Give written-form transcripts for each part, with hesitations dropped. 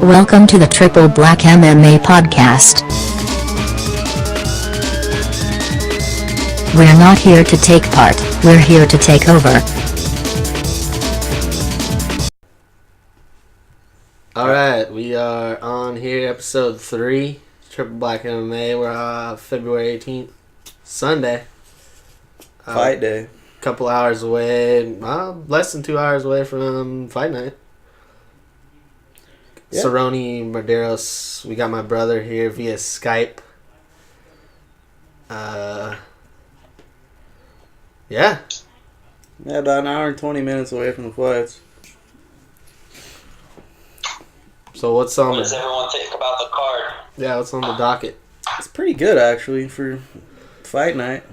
Welcome to the Triple Black MMA podcast. We're not here to take part, we're here to take over. Alright, we are on here, episode 3, Triple Black MMA. We're February 18th, Sunday. Fight day. Couple hours away, less than 2 hours away from fight night. Yeah. Cerrone, Medeiros, we got my brother here via Skype. Yeah, about an hour and 20 minutes away from the fights. So what does everyone think about the card? Yeah, what's on the docket? It's pretty good, actually, for fight night.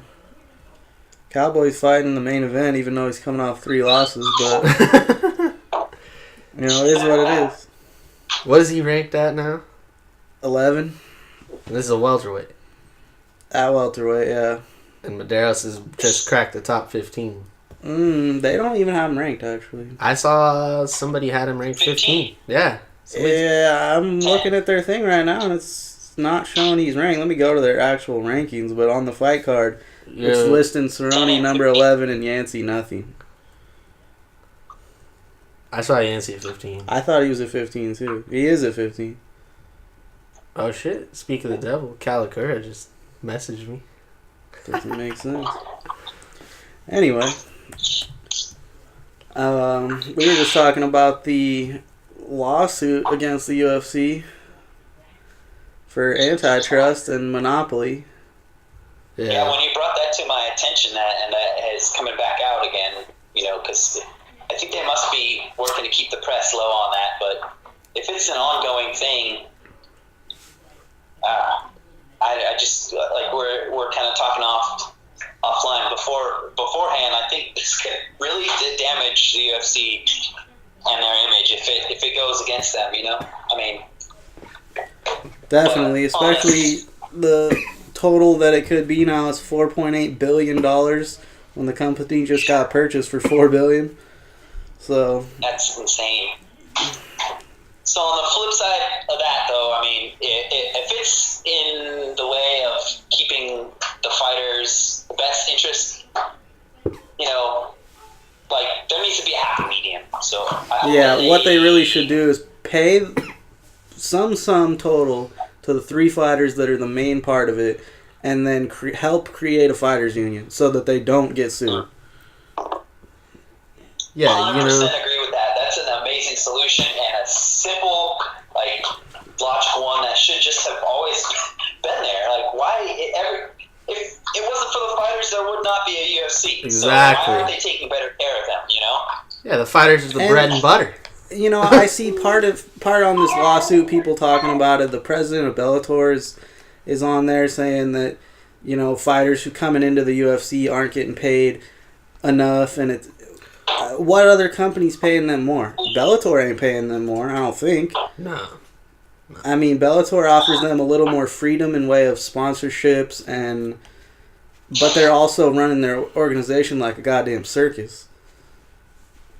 Cowboy's fighting in the main event, even though he's coming off 3 losses, but, it is what it is. What is he ranked at now? 11. This is a welterweight. At welterweight, yeah. And Medeiros has just cracked the top 15. They don't even have him ranked, actually. I saw somebody had him ranked 15. Yeah. Yeah, I'm looking at their thing right now, and it's not showing he's ranked. Let me go to their actual rankings, but on the fight card, it's listing Cerrone number 11 and Yancey nothing. I saw Yancey at 15. I thought he was at 15, too. He is at 15. Oh, shit. Speak of the devil, Kalikura just messaged me. Doesn't make sense. Anyway, we were just talking about the lawsuit against the UFC for antitrust and monopoly. Yeah, when you brought that to my attention, and that is coming back out again, because I think they must be working to keep the press low on that. But if it's an ongoing thing, I just we're kind of talking offline beforehand. I think this could really damage the UFC and their image if it goes against them. Definitely, especially the total that it could be now is $4.8 billion when the company just got purchased for $4 billion. So that's insane. So on the flip side of that, though, if it's in the way of keeping the fighters' best interest, there needs to be a happy medium. So what they really should do is pay some sum total to the 3 fighters that are the main part of it, and then help create a fighters union so that they don't get sued. Yeah, 100% agree with that. That's an amazing solution and a simple, logical one that should just have always been there. Why? If it wasn't for the fighters, there would not be a UFC. Exactly. So why aren't they taking better care of them? Yeah, the fighters is the bread and butter. I see part on this lawsuit, people talking about it. The president of Bellator is on there saying that, fighters who coming into the UFC aren't getting paid enough, and it's what other company's paying them more? Bellator ain't paying them more, I don't think. No. Bellator offers them a little more freedom in way of sponsorships, but they're also running their organization like a goddamn circus.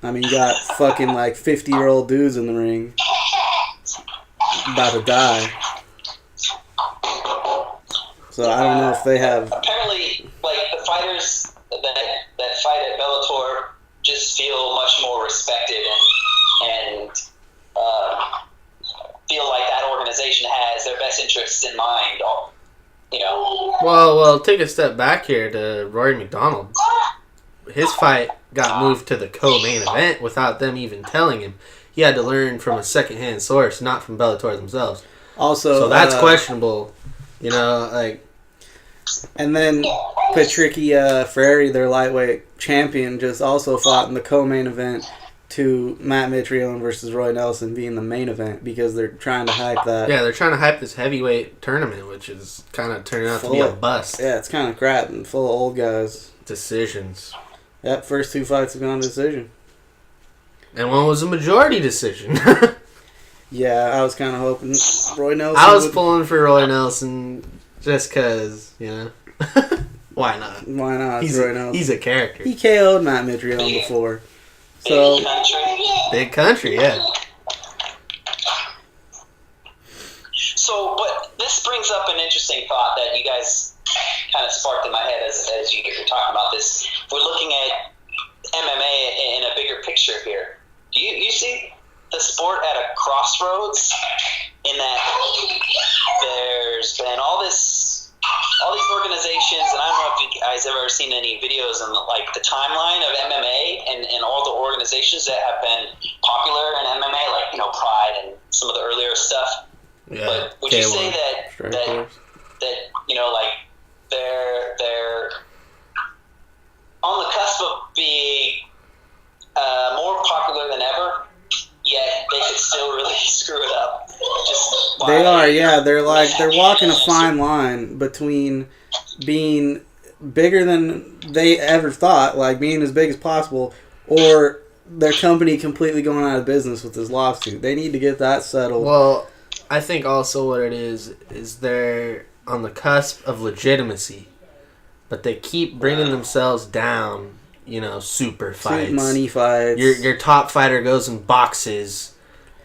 You got fucking 50-year-old dudes in the ring about to die. So I don't know if they have. Apparently, the fighters that fight at Bellator just feel much more respected and feel like that organization has their best interests in mind. Well, take a step back here to Rory McDonald. His fight got moved to the co-main event without them even telling him. He had to learn from a second-hand source, not from Bellator themselves. Also, so that's questionable. And then Patricky Ferrari, their lightweight champion, just also fought in the co-main event to Matt Mitrione versus Roy Nelson being the main event because they're trying to hype that. Yeah, they're trying to hype this heavyweight tournament, which is kind of turning out to be a bust. Yeah, it's kind of crap and full of old guys. Decisions. Yep, first 2 fights have gone to decision. And one was a majority decision. Yeah, I was kind of hoping Roy Nelson. I was pulling for Roy Nelson just because, why not? Why not? Roy Nelson. He's a character. He KO'd Matt Mitrione before. So big country, yeah. up an interesting thought that you guys kind of sparked in my head as you were talking about this. If we're looking at MMA in a bigger picture here, do you see the sport at a crossroads in that there's been all these organizations, and I don't know if you guys have ever seen any videos on the timeline of MMA and all the organizations that have been popular in MMA, like Pride and some of the earlier stuff. Yeah. But would you say that they're on the cusp of being more popular than ever, yet they could still really screw it up? They are, yeah. They're walking a fine line between being bigger than they ever thought, like being as big as possible, or their company completely going out of business with this lawsuit. They need to get that settled. Well, I think also what it is they're on the cusp of legitimacy, but they keep bringing themselves down. Super fights, money fights. Your top fighter goes and boxes.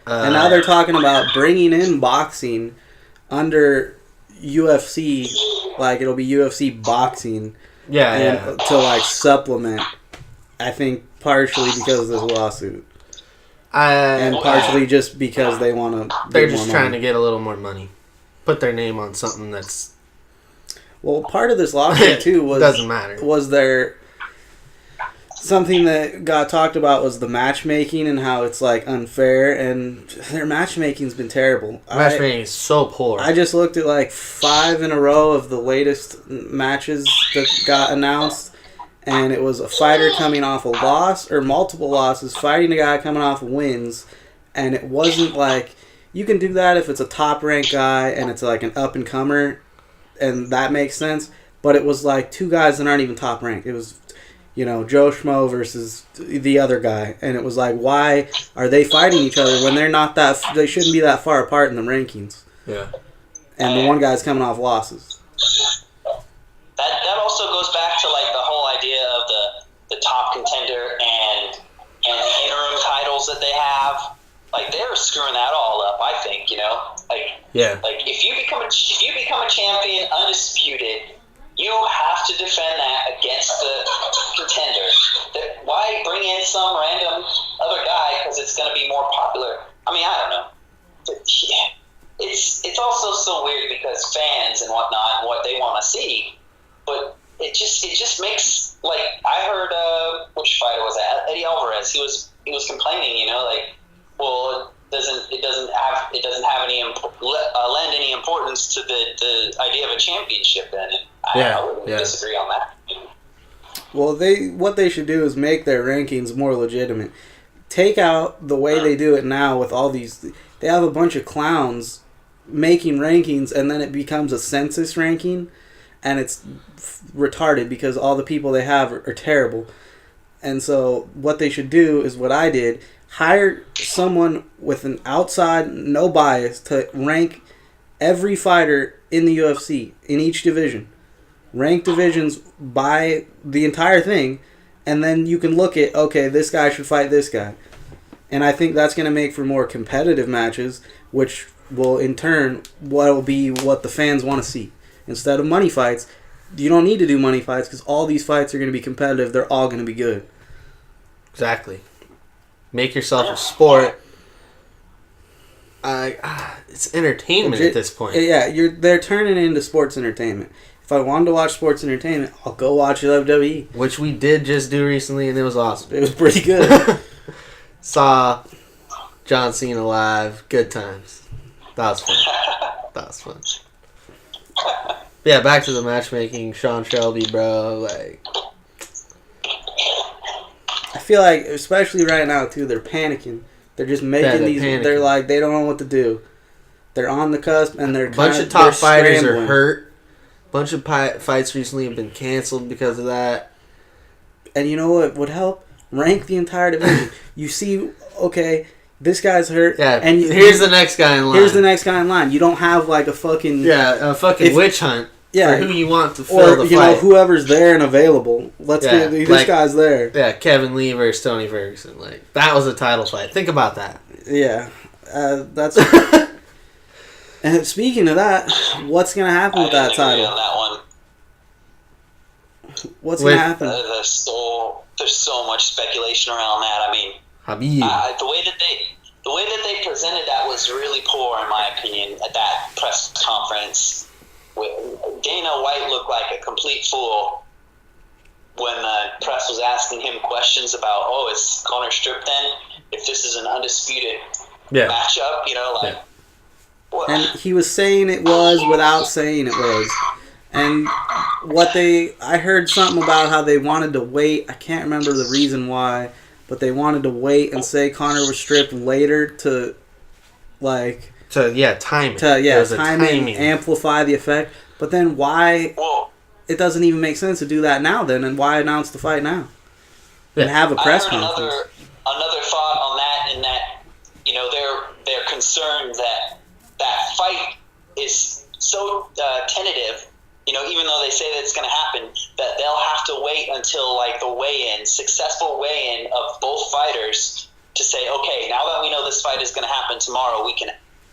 And now they're talking about bringing in boxing under UFC, like it'll be UFC boxing. Yeah. To supplement, I think partially because of this lawsuit, and partially just because they want to. They're just trying to get a little more money, put their name on something that's. Well, part of this lawsuit too was doesn't matter. Was there something that got talked about was the matchmaking and how it's unfair, and their matchmaking's been terrible. Matchmaking is so poor. I just looked at 5 in a row of the latest matches that got announced, and it was a fighter coming off a loss or multiple losses fighting a guy coming off wins, and it wasn't you can do that if it's a top ranked guy and it's an up and comer, and that makes sense. But it was 2 guys that aren't even top ranked. It was Joe Schmo versus the other guy. And it was why are they fighting each other when they're not they shouldn't be that far apart in the rankings. Yeah. And the one guy's coming off losses. That also goes back to the whole idea of the top contender and the interim titles that they have. They're screwing that all up, I think, Yeah. If you become a champion undisputed, you have to defend that against the contender. Why bring in some random other guy because it's going to be more popular? I mean, I don't know. It's also so weird because fans and whatnot and what they want to see, but it just makes I heard which fighter was that? Eddie Alvarez. He was complaining, well, it doesn't have any lend any importance to the idea of a championship then. I would disagree on that. Well, what they should do is make their rankings more legitimate. Take out the way they do it now with all these. They have a bunch of clowns making rankings, and then it becomes a census ranking, and it's retarded because all the people they have are terrible. And so what they should do is what I did. Hire someone with an outside, no bias, to rank every fighter in the UFC, in each division. Rank divisions by the entire thing, and then you can look at, okay, this guy should fight this guy. And I think that's going to make for more competitive matches, which will in turn will be what the fans want to see. Instead of money fights, you don't need to do money fights because all these fights are going to be competitive. They're all going to be good. Exactly. Make yourself a sport. It's entertainment at this point. Yeah, they're turning it into sports entertainment. If I wanted to watch sports entertainment, I'll go watch WWE. Which we did just do recently, and it was awesome. It was pretty good. Saw John Cena live. Good times. That was fun. Yeah, back to the matchmaking. Sean Shelby, bro. I feel like, especially right now, too, they're panicking. They're just making these. Panicking. They're they don't know what to do. They're on the cusp, and they're bunch of top fighters are hurt. Bunch of fights recently have been canceled because of that. And you know what would help? Rank the entire division. You see, okay, this guy's hurt. Yeah, and here's the next guy in line. Here's the next guy in line. You don't have a fucking... Yeah, a fucking witch hunt for who you want to fill the fight. Or, whoever's there and available. Let's get this guy's there. Yeah, Kevin Lee versus Tony Ferguson. That was a title fight. Think about that. Yeah. That's... And speaking of that, what's going to happen with that title? On that one. What's going to happen? There's so much speculation around that. I mean, Habib. the way that they presented that was really poor, in my opinion, at that press conference. Dana White looked like a complete fool when the press was asking him questions about, is Conor stripped then? If this is an undisputed matchup, What? And he was saying it was without saying it was. And I heard something about how they wanted to wait. I can't remember the reason why, but they wanted to wait and say Conor was stripped later to time it. Time and amplify the effect. But then why? Well, it doesn't even make sense to do that now. Then, and why announce the fight now? And have a press conference. Another thought on that, in that they're concerned that fight is so tentative. Even though they say that it's going to happen, that they'll have to wait until the successful weigh-in of both fighters to say, okay, now that we know this fight is going to happen tomorrow, we can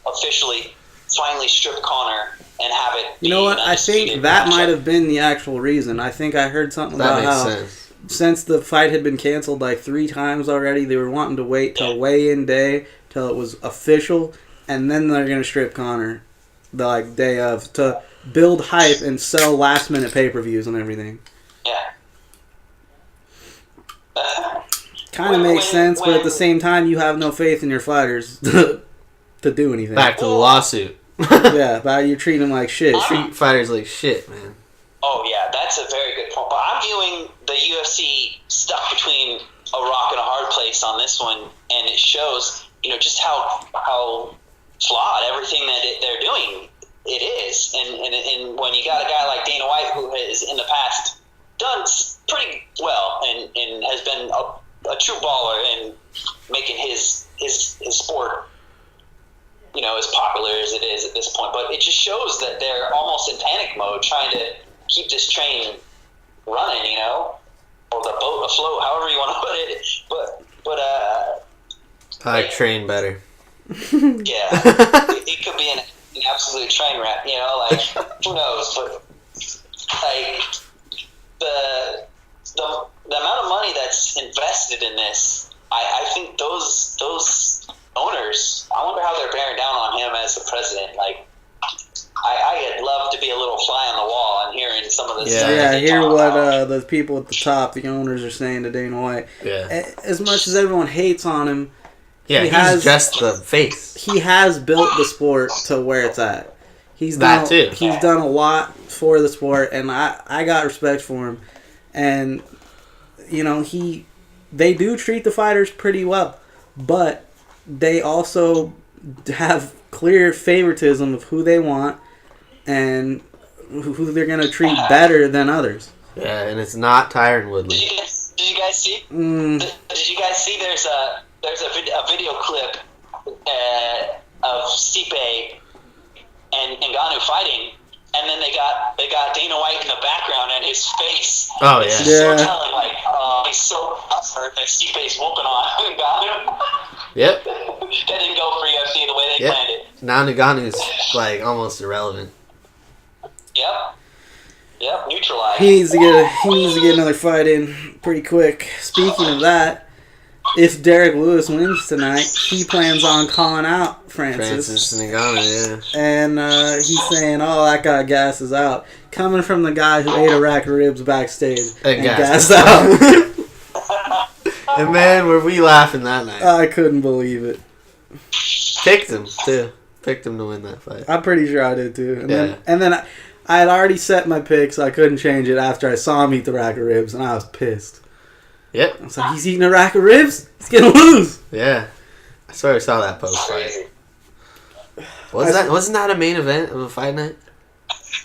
officially finally strip Conor and have it. You know what? I think that might have been the actual reason. I think I heard something about how since the fight had been canceled 3 times already, they were wanting to wait till weigh-in day, till it was official, and then they're going to strip Conor the day of to build hype and sell last-minute pay-per-views and everything. Yeah. Kind of makes sense, but at the same time, you have no faith in your fighters to do anything. Back to the lawsuit. Yeah, but you're treating them like shit. Treat fighters like shit, man. Oh, yeah, that's a very good point. But I'm viewing the UFC stuck between a rock and a hard place on this one, and it shows, just how flawed everything that they're doing it is. And when you got a guy like Dana White, who has in the past done pretty well and has been a true baller in making his sport as popular as it is at this point, but it just shows that they're almost in panic mode trying to keep this train running, or the boat afloat, however you want to put it. But I like train better. Yeah, it could be an absolute train wreck, who knows? But the amount of money that's invested in this, I think those owners, I wonder how they're bearing down on him as the president. I'd love to be a little fly on the wall and hearing some of this stuff. Yeah, hear what the people at the top, the owners, are saying to Dana White. Yeah. As much as everyone hates on him, he's just the face. He has built the sport to where it's at. He's done a lot for the sport, and I got respect for him. And they do treat the fighters pretty well, but they also have clear favoritism of who they want and who they're going to treat better than others. Yeah, and it's not Tyron Woodley. Did you guys see? Did you guys see? There's a video clip of Stipe and Ngannou fighting, and then they got Dana White in the background, and his face. Oh yeah. So telling, he's so upset that Stipe's whooping on Ngannou. Yep. That didn't go for UFC the way they planned it. Now Ngannou's almost irrelevant. Yep, neutralized. He needs to get another fight in pretty quick. Speaking of that, if Derek Lewis wins tonight, he plans on calling out Francis Ngannou, yeah. And he's saying, that guy gasses out. Coming from the guy who ate a rack of ribs backstage and gassed out. And man, were we laughing that night. I couldn't believe it. Picked him, too. Picked him to win that fight. I'm pretty sure I did, too. And then I had already set my pick, so I couldn't change it after I saw him eat the rack of ribs, and I was pissed. Yep. I was like, he's eating a rack of ribs? He's going to lose. Yeah. I swear I saw that post fight. Wasn't that a main event of a fight night?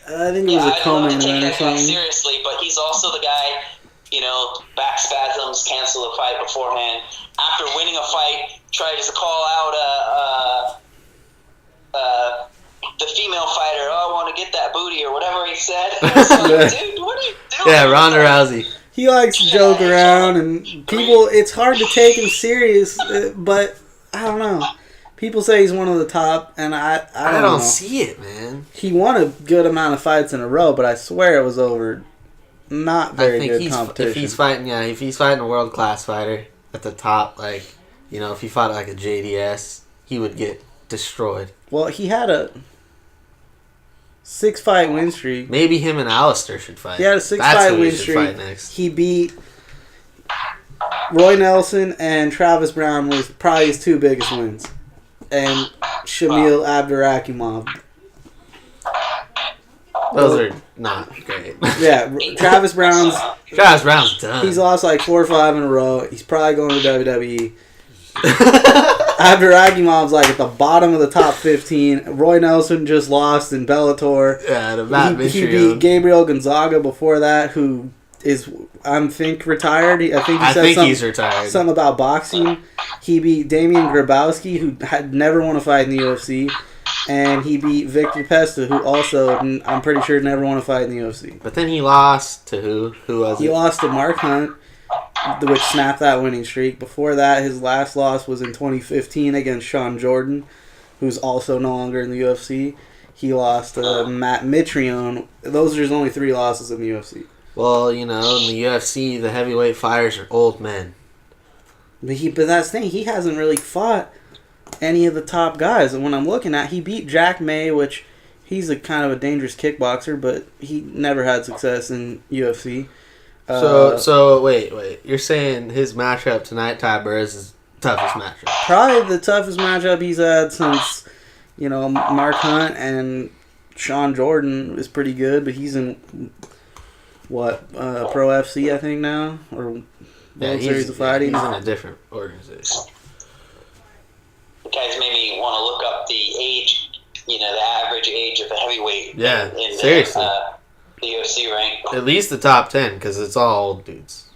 I think it was a co-main event or something. Seriously, but he's also the guy, back spasms, cancel the fight beforehand. After winning a fight, tries to call out the female fighter, I want to get that booty, or whatever he said. Dude, what are you doing? Yeah, Ronda Rousey. He likes to joke around, and people, it's hard to take him serious, but I don't know. People say he's one of the top, and I don't know. see it, man. He won a good amount of fights in a row, but I swear it was over not very good competition. If he's fighting a world class fighter at the top, like, you know, if he fought like a JDS, he would get destroyed. Well, he had a 6-fight win streak. Maybe him and Alistair should fight. He had a 6-fight win streak. Fight next. He beat Roy Nelson, and Travis Brown was probably his 2 biggest wins. And Shamil Abdurakhimov. Those are not great. Yeah, Travis Brown's done. He's lost like 4 or 5 in a row. He's probably going to WWE. Abduraghimov's like at the bottom of the top 15. Roy Nelson just lost in Bellator. Yeah, to Matt He beat Gabriel Gonzaga before that, who is, I think, retired. I think he's retired. Something about boxing. He beat Damian Grabowski, who had never won a fight in the UFC. And he beat Victor Pesta, who also, I'm pretty sure, never won a fight in the UFC. But then he lost to who? Who was it? He lost to Mark Hunt, which snapped that winning streak. Before that, his last loss was in 2015 against Sean Jordan, who's also no longer in the UFC. He lost to Matt Mitrione. Those are his only 3 losses in the UFC. Well, you know, in the UFC, the heavyweight fighters are old men. But that's the thing. He hasn't really fought any of the top guys. And when I'm looking at, he beat Jack May, which he's a kind of a dangerous kickboxer, but he never had success in UFC. So wait. You're saying his matchup tonight, Ty Burris, is toughest matchup? Probably the toughest matchup he's had since, you know, Mark Hunt, and Sean Jordan is pretty good, but he's in Pro FC, I think, now, or World Series of Fighting. He's in a different organization. Guys made me want to look up the age, you know, the average age of a heavyweight. Yeah, in seriously. The UFC rank. At least the top 10, because it's all old dudes.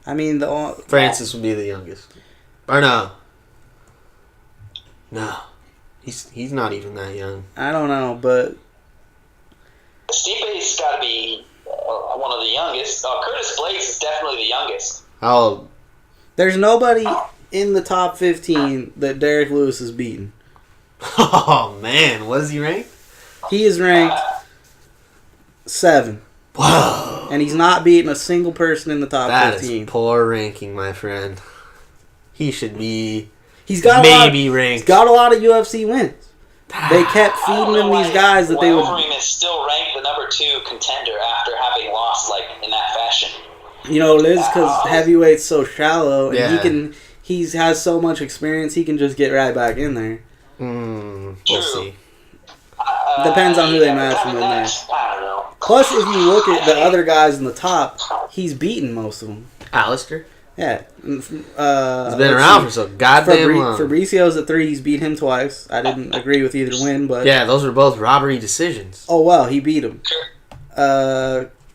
I mean, Francis would be the youngest. Or no. No. He's not even that young. I don't know, but Stipe's got to be one of the youngest. Curtis Blades is definitely the youngest. How old? There's nobody in the top 15 that Derek Lewis has beaten. Oh, man. What is he ranked? He is ranked 7. Whoa. And he's not beaten a single person in the top 15. That is poor ranking, my friend. He should be He's got ranked. He's got a lot of UFC wins. They kept feeding him these guys that they would. Overeem is still ranked the number 2 contender after having lost like in that fashion. You know, it is because heavyweight's so shallow, and he has so much experience, he can just get right back in there. We'll see. Depends on who they match him in there. I don't know. Plus, if you look at the other guys in the top, he's beaten most of them. Alistair? Yeah. He's been around for so goddamn long. Fabricio's at 3. He's beat him twice. I didn't agree with either win, but yeah, those were both robbery decisions. Oh well, he beat him.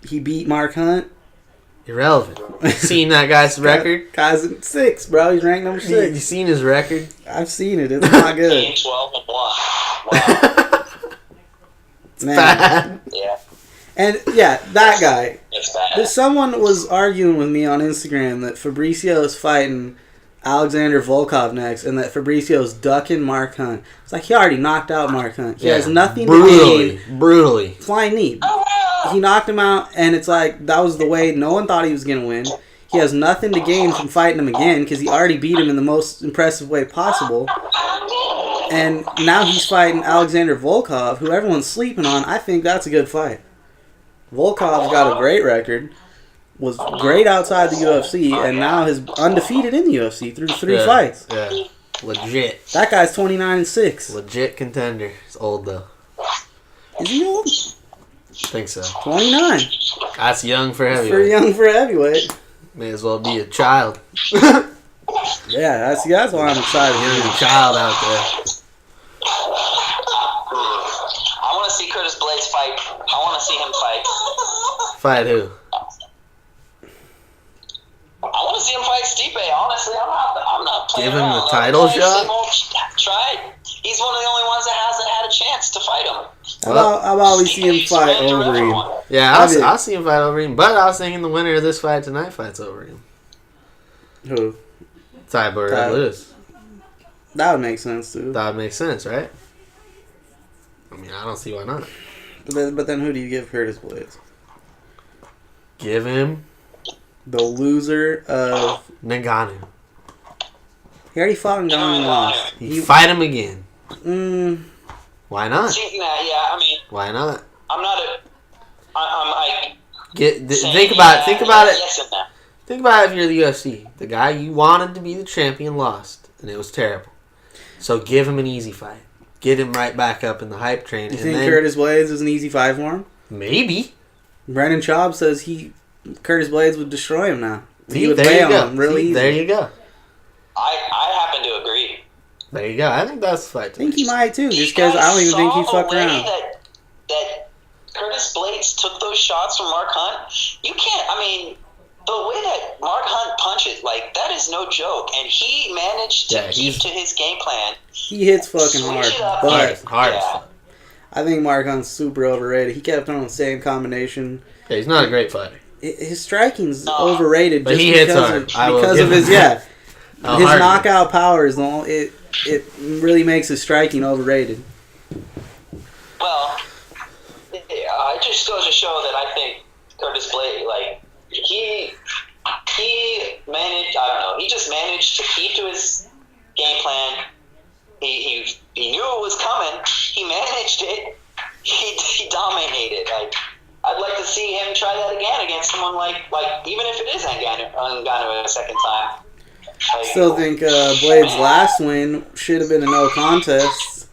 He beat Mark Hunt. Irrelevant. Seen that guy's record? Guy's at 6, bro. He's ranked number 6. You seen his record? I've seen it. It's not good. 12 and 1. Wow. It's bad. Yeah. And yeah, that guy. It's bad. Someone was arguing with me on Instagram that Fabricio is fighting Alexander Volkov next, and that Fabricio's ducking Mark Hunt. It's like he already knocked out Mark Hunt. He has nothing to gain. Brutally. Flying knee. He knocked him out, and it's like that was the way. No one thought he was going to win. He has nothing to gain from fighting him again because he already beat him in the most impressive way possible. And now he's fighting Alexander Volkov, who everyone's sleeping on. I think that's a good fight. Volkov's got a great record, was great outside the UFC, and now is undefeated in the UFC through 3 fights. Yeah, legit. That guy's 29-6. Legit contender. He's old though. Is he old? I think so. 29. That's young for heavyweight. Pretty young for heavyweight. May as well be a child. Yeah, that's why I'm excited. Young child out there. I want to see Curtis Blades fight. I want to see him fight. Fight who? I want to see him fight Stipe. Honestly, I'm not playing Give him around. the title shot? Try it. He's one of the only ones that hasn't had a chance to fight him. How about we see him fight Overeem? Yeah, I'll see him fight Overeem. But I was thinking the winner of this fight tonight fights Overeem. Who? Ty Burris. That would make sense, too. That would make sense, right? I mean, I don't see why not. But then who do you give Curtis Blades? Give him The loser of... Ngannou. He already fought Ngannou and lost. He fight him again. Why not? See, I mean, Why not? I'm not a. I'm like. Think about it. Yes and no. Think about it if you're the UFC. The guy you wanted to be the champion lost, and it was terrible. So give him an easy fight. Get him right back up in the hype train. You think Curtis Blades is an easy fight for him? Maybe. Brendan Schaub says Curtis Blades would destroy him now. He would there lay you on go. him really easy. There you go. I happen to agree. There you go. I think that's the fight. I think he might too, just because I don't even think he'd fuck around. That Curtis Blades took those shots from Mark Hunt. You can't. I mean, the way that Mark Hunt punches, like, that is no joke. And he managed to keep to his game plan. He hits fucking hard. But hard. Yeah. I think Mark Hunt's super overrated. He kept throwing the same combination. Yeah, he's not a great fighter. His striking's overrated. But just he hits hard. Because of his, his knockout power is it really makes his striking overrated. Well, it just goes to show that I think Curtis Blades, like, he managed. I don't know. He just managed to keep to his game plan. He knew it was coming. He managed it. He dominated. Like, I'd like to see him try that again against someone like even if it is Ngannou a second time. I still think Blades' last win should have been a no contest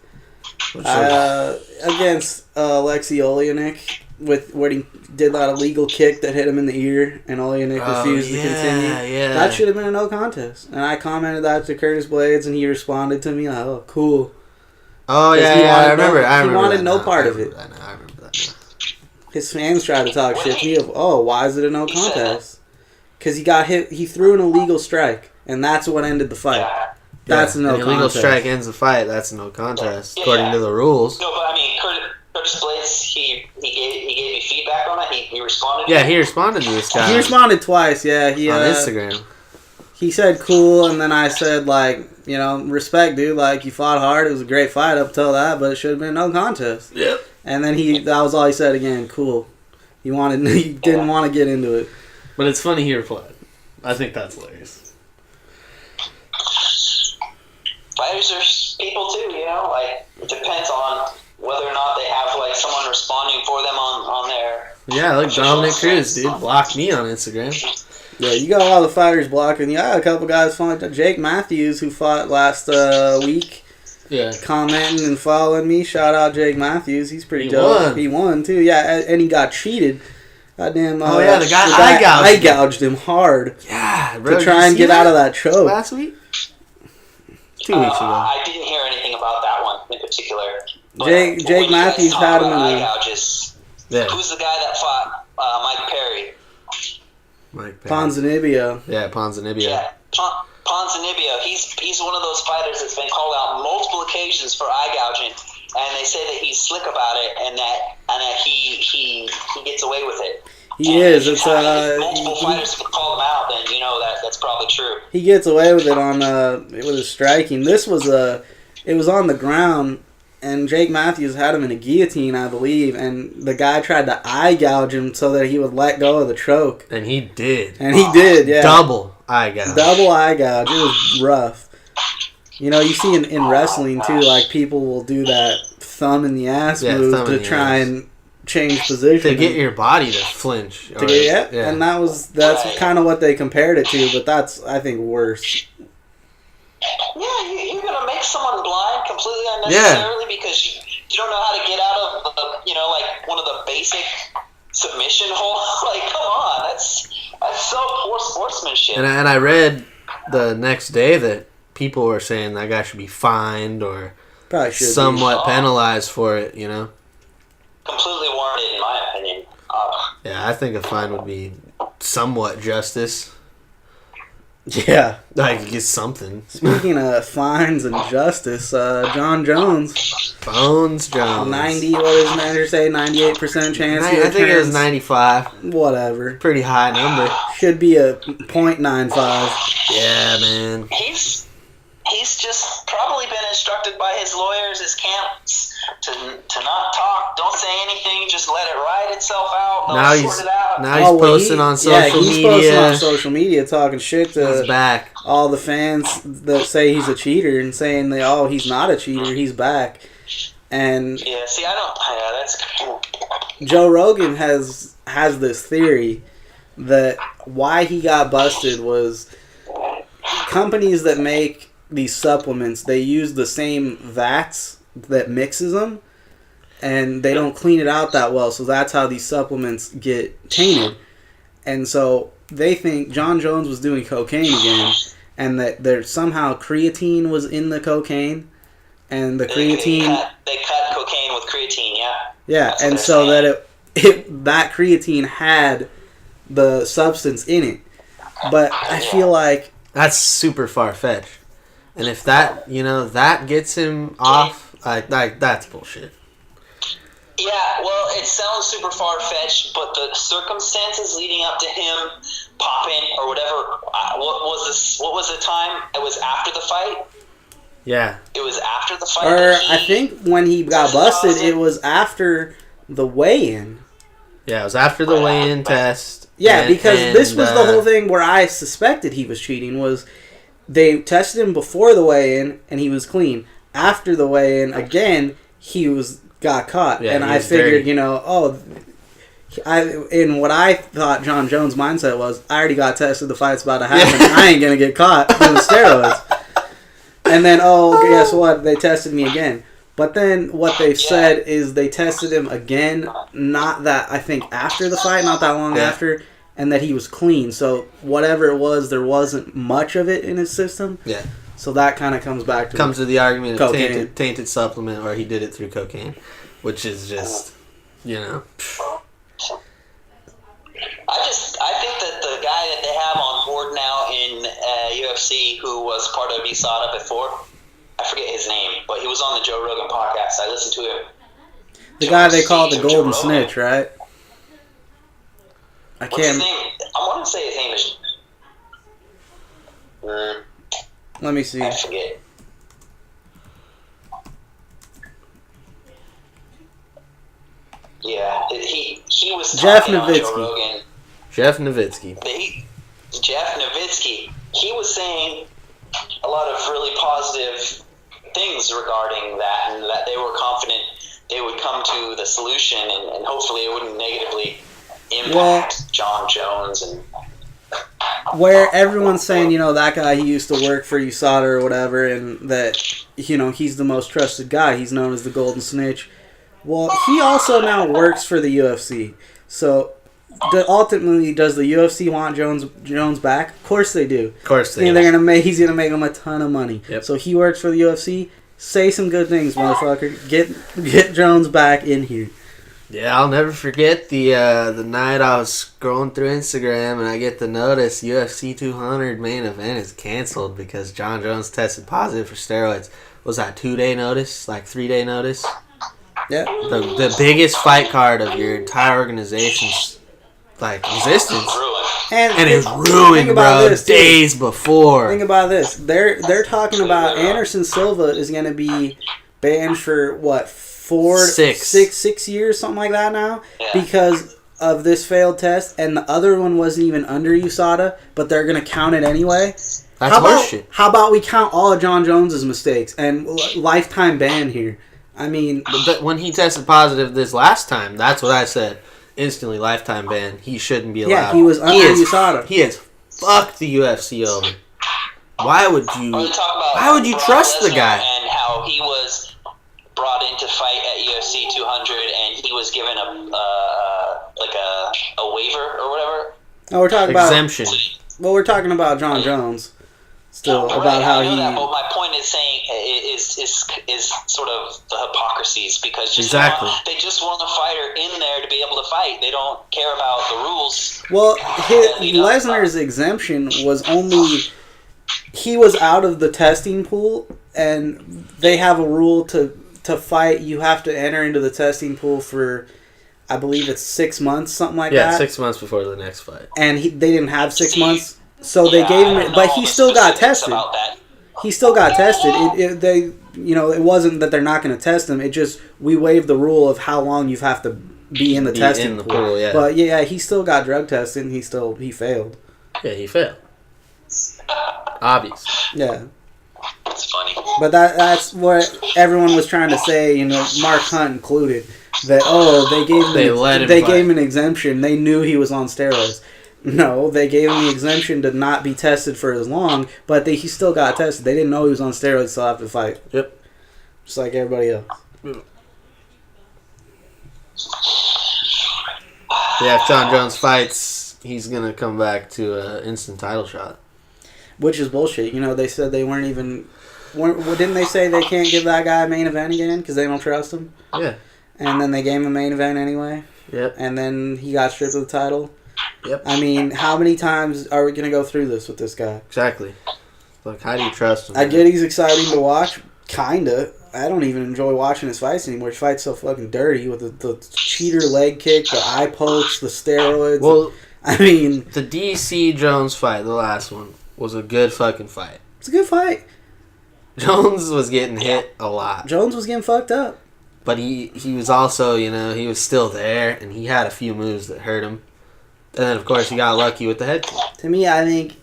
against Alexei Oleinik with what he did that illegal kick that hit him in the ear, and Oleinik refused to continue. Yeah. That should have been a no contest. And I commented that to Curtis Blades, and he responded to me like, "Oh, cool." Oh I remember. He wanted no part of it. I remember that. His fans tried to talk shit to me of, "Oh, why is it a no contest?" Because he got hit. He threw an illegal strike, and that's what ended the fight. That's a no contest. Illegal strike ends the fight. That's a no contest according to the rules. No, but I mean, Curtis Blades, he gave me feedback on it. He responded. Yeah, he responded to this guy. He responded twice. Yeah, he on Instagram. He said cool, and then I said respect, dude. Like, you fought hard. It was a great fight up till that, but it should have been no contest. Yep. And then that was all he said again. Cool. He didn't want to get into it. But it's funny he replied. I think that's hilarious. Fighters are people too, like, it depends on whether or not they have, like, someone responding for them on their... Yeah, like Dominic Cruz, dude, blocked me on Instagram. Yeah, you got a lot of fighters blocking. Yeah, a couple guys following. Jake Matthews, who fought last week, commenting and following me. Shout out Jake Matthews. He's pretty dope. He won, too. Yeah, and he got cheated. Goddamn. The guy eye gouged him hard. Yeah, bro. To try and get out of that choke. Last week? 2 weeks ago. I didn't hear anything about that one in particular. Jake Matthews had him in the... Who's the guy that fought Mike Perry? Ponzinibbio. Yeah, Ponzinibbio. Yeah, Ponzinibbio. He's one of those fighters that's been called out on multiple occasions for eye gouging, and they say that he's slick about it, and that he gits away with it. He is. It's multiple fighters have called him out, then that's probably true. He gets away with it with his striking. This was it was on the ground. And Jake Matthews had him in a guillotine, I believe, and the guy tried to eye gouge him so that he would let go of the choke. And he did. Yeah. Double eye gouge. Double eye gouge. It was rough. You see in wrestling, too, like, people will do that thumb in the ass move to try and change position. To get your body to flinch. And that's kind of what they compared it to, but that's, I think, worse. Yeah, you're going to make someone blind completely unnecessarily because you don't know how to get out of like one of the basic submission holds. Like, come on, that's so poor sportsmanship. And I read the next day that people were saying that guy should be fined or somewhat penalized for it. Completely warranted, in my opinion. Yeah, I think a fine would be somewhat justice. Yeah. Like, get something. Speaking of fines and justice, John Jones. Bones Jones. 90, what does manager say? 98% chance he returns. I think it was 95. Whatever. Pretty high number. Should be a .95. Yeah, man. He's he's just probably been instructed by his lawyers, his camps, to not talk. Don't say anything. Just let it ride itself out. They'll sort it out. Now he's posting on social media. Yeah, he's posting on social media talking shit to he's back. all the fans that say he's a cheater and saying that, oh, he's not a cheater, he's back. And yeah, see, I don't. Yeah, that's cool. Joe Rogan has this theory that why he got busted was companies that make these supplements, they use the same vats that mixes them, and they don't clean it out that well, so that's how these supplements get tainted. And so they think John Jones was doing cocaine again, and that there somehow creatine was in the cocaine, and the creatine... They cut cocaine with creatine, yeah. Yeah, and so that that creatine had the substance in it. But I feel like... That's super far-fetched. And if that, that gets him off, that's bullshit. Yeah, well, it sounds super far-fetched, but the circumstances leading up to him popping or whatever, what was the time? It was after the fight? Yeah. It was after the fight? Or I think when he got busted, it was after the weigh-in. Yeah, it was after the weigh-in test. Yeah, because this was the whole thing where I suspected he was cheating, was they tested him before the weigh-in, and he was clean. After the weigh-in, again, he got caught. Yeah, and I figured, what I thought John Jones' mindset was, I already got tested, the fight's about to happen, I ain't going to get caught doing steroids. And then, guess what? They tested me again. But then what they've said is they tested him again, not that, I think, after the fight, not that long after, and that he was clean. So whatever it was, there wasn't much of it in his system. Yeah. So that kind of comes back to... Comes to the argument of cocaine. tainted supplement, or he did it through cocaine, which is just, I think that the guy that they have on board now in UFC, who was part of USADA before, I forget his name, but he was on the Joe Rogan podcast. I listened to him. The guy they call the Golden Snitch, right? What's his name? I want to say his name is... Let me see. I forget. Yeah, he was Jeff talking on Nowitzki. Joe Rogan. Jeff Nowitzki. Jeff Nowitzki. He was saying a lot of really positive things regarding that, and that they were confident they would come to the solution, and hopefully it wouldn't negatively impact John Jones. And where everyone's saying, that guy, he used to work for USADA or whatever, and that, he's the most trusted guy. He's known as the Golden Snitch. Well, he also now works for the UFC. So, ultimately, does the UFC want Jones back? Of course they do. Of course they do. He's going to make them a ton of money. Yep. So, he works for the UFC. Say some good things, motherfucker. Get Jones back in here. Yeah, I'll never forget the night I was scrolling through Instagram and I get the notice UFC 200 main event is canceled because John Jones tested positive for steroids. Was that 2-day notice? Like 3-day notice? Yeah. The biggest fight card of your entire organization's existence. And it's ruined, bro. Days before. Think about this. They're talking about Anderson Silva is going to be banned for what? 6 years, something like that now, because of this failed test, and the other one wasn't even under USADA, but they're going to count it anyway. That's horseshit. How about we count all of John Jones's mistakes and lifetime ban here? I mean, but when he tested positive this last time, that's what I said. Instantly lifetime ban. He shouldn't be allowed. Yeah, he was under USADA. He has fucked the UFC over. Why would you trust the guy? And how he was brought in to fight at UFC 200, and he was given a waiver or whatever. No, we're talking exemption. Well, we're talking about John Jones still, about how he. That, but my point is saying is sort of the hypocrisies, because they just want a fighter in there to be able to fight. They don't care about the rules. Well, Lesnar's exemption was only. He was out of the testing pool, and they have a rule to fight. You have to enter into the testing pool for, I believe it's 6 months, something like that. Yeah, 6 months before the next fight. And they didn't have 6 months, so they gave him. But he still got tested. he still got tested. It wasn't that they're not going to test him. It just we waived the rule of how long you have to be in the testing pool. Yeah. But yeah, he still got drug tested. And he failed. Yeah, he failed. Obvious. Yeah. It's funny. But that's what everyone was trying to say. Mark Hunt included. That they gave him an exemption. They knew he was on steroids. No, they gave him the exemption to not be tested for as long, but he still got tested. They didn't know he was on steroids till after the fight. Yep. Just like everybody else. Yeah, if John Jones fights, he's going to come back to an instant title shot. Which is bullshit. They said they weren't even... Didn't they say they can't give that guy a main event again because they don't trust him? Yeah. And then they gave him a main event anyway? Yep. And then he got stripped of the title? Yep. I mean, how many times are we going to go through this with this guy? Exactly. Like, how do you trust him? I get he's exciting to watch. Kinda. I don't even enjoy watching his fights anymore. His fight's so fucking dirty with the cheater leg kick, the eye pokes, the steroids. Well, I mean... The DC Jones fight, the last one, was a good fucking fight. It's a good fight. Jones was getting hit a lot. Jones was getting fucked up. But he was also, he was still there, and he had a few moves that hurt him. And then, of course, he got lucky with the head kick. To me, I think...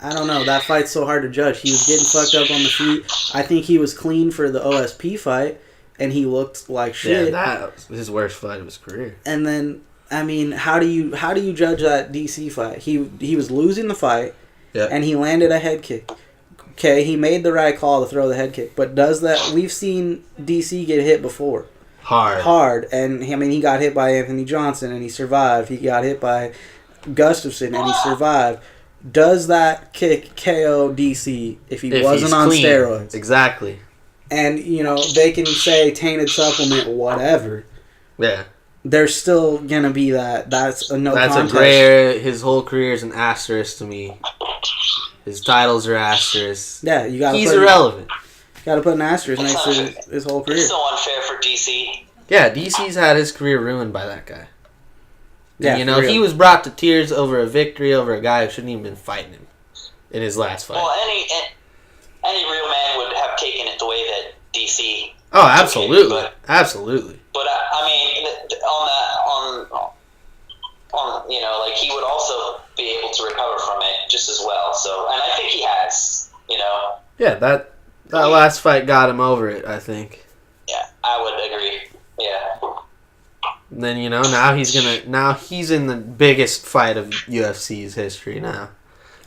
I don't know. That fight's so hard to judge. He was getting fucked up on the feet. I think he was clean for the OSP fight, and he looked like shit. Yeah, that was his worst fight of his career. And then, I mean, how do you judge that DC fight? He was losing the fight, and he landed a head kick. Okay, he made the right call to throw the head kick, but does that... We've seen DC get hit before. Hard. And, I mean, he got hit by Anthony Johnson, and he survived. He got hit by Gustafsson, and he survived. Does that kick KO DC if wasn't on clean. Steroids? Exactly. And, they can say tainted supplement, whatever. Yeah. There's still going to be that. That's a no That's contest. a gray area. His whole career is an asterisk to me. His titles are asterisks. Yeah, you got. He's irrelevant. Got to put an asterisk next to his whole career. It's so unfair for DC. Yeah, DC's had his career ruined by that guy. Yeah, And, he was brought to tears over a victory over a guy who shouldn't even been fighting him in his last fight. Well, any real man would have taken it the way that DC. Oh, absolutely, absolutely. But I mean, on he would also be able to recover from it just as well. So, and I think he has. Yeah, that last fight got him over it, I think. Yeah, I would agree. Yeah. And then now he's in the biggest fight of UFC's history now.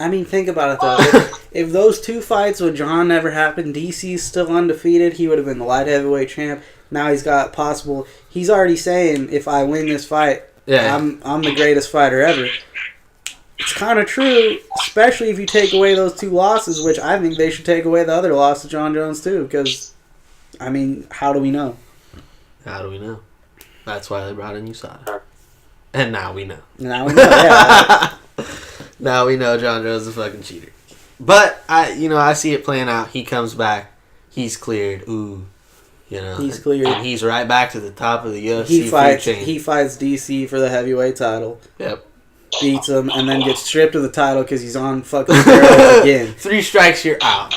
I mean, think about it though. if those two fights with John never happened, DC's still undefeated. He would have been the light heavyweight champ. Now he's got possible. He's already saying, if I win this fight, I'm the greatest fighter ever. It's kind of true, especially if you take away those two losses, which I think they should take away the other loss to John Jones too. Because, I mean, how do we know? How do we know? That's why they brought in USADA. And now we know. Now we know, yeah. Now we know John Jones is a fucking cheater. But, I see it playing out. He comes back. He's cleared. Ooh. He's cleared. And he's right back to the top of the UFC food chain. He fights DC for the heavyweight title. Yep. Beats him, and then gets stripped of the title because he's on fucking steroids again. 3 strikes, you're out.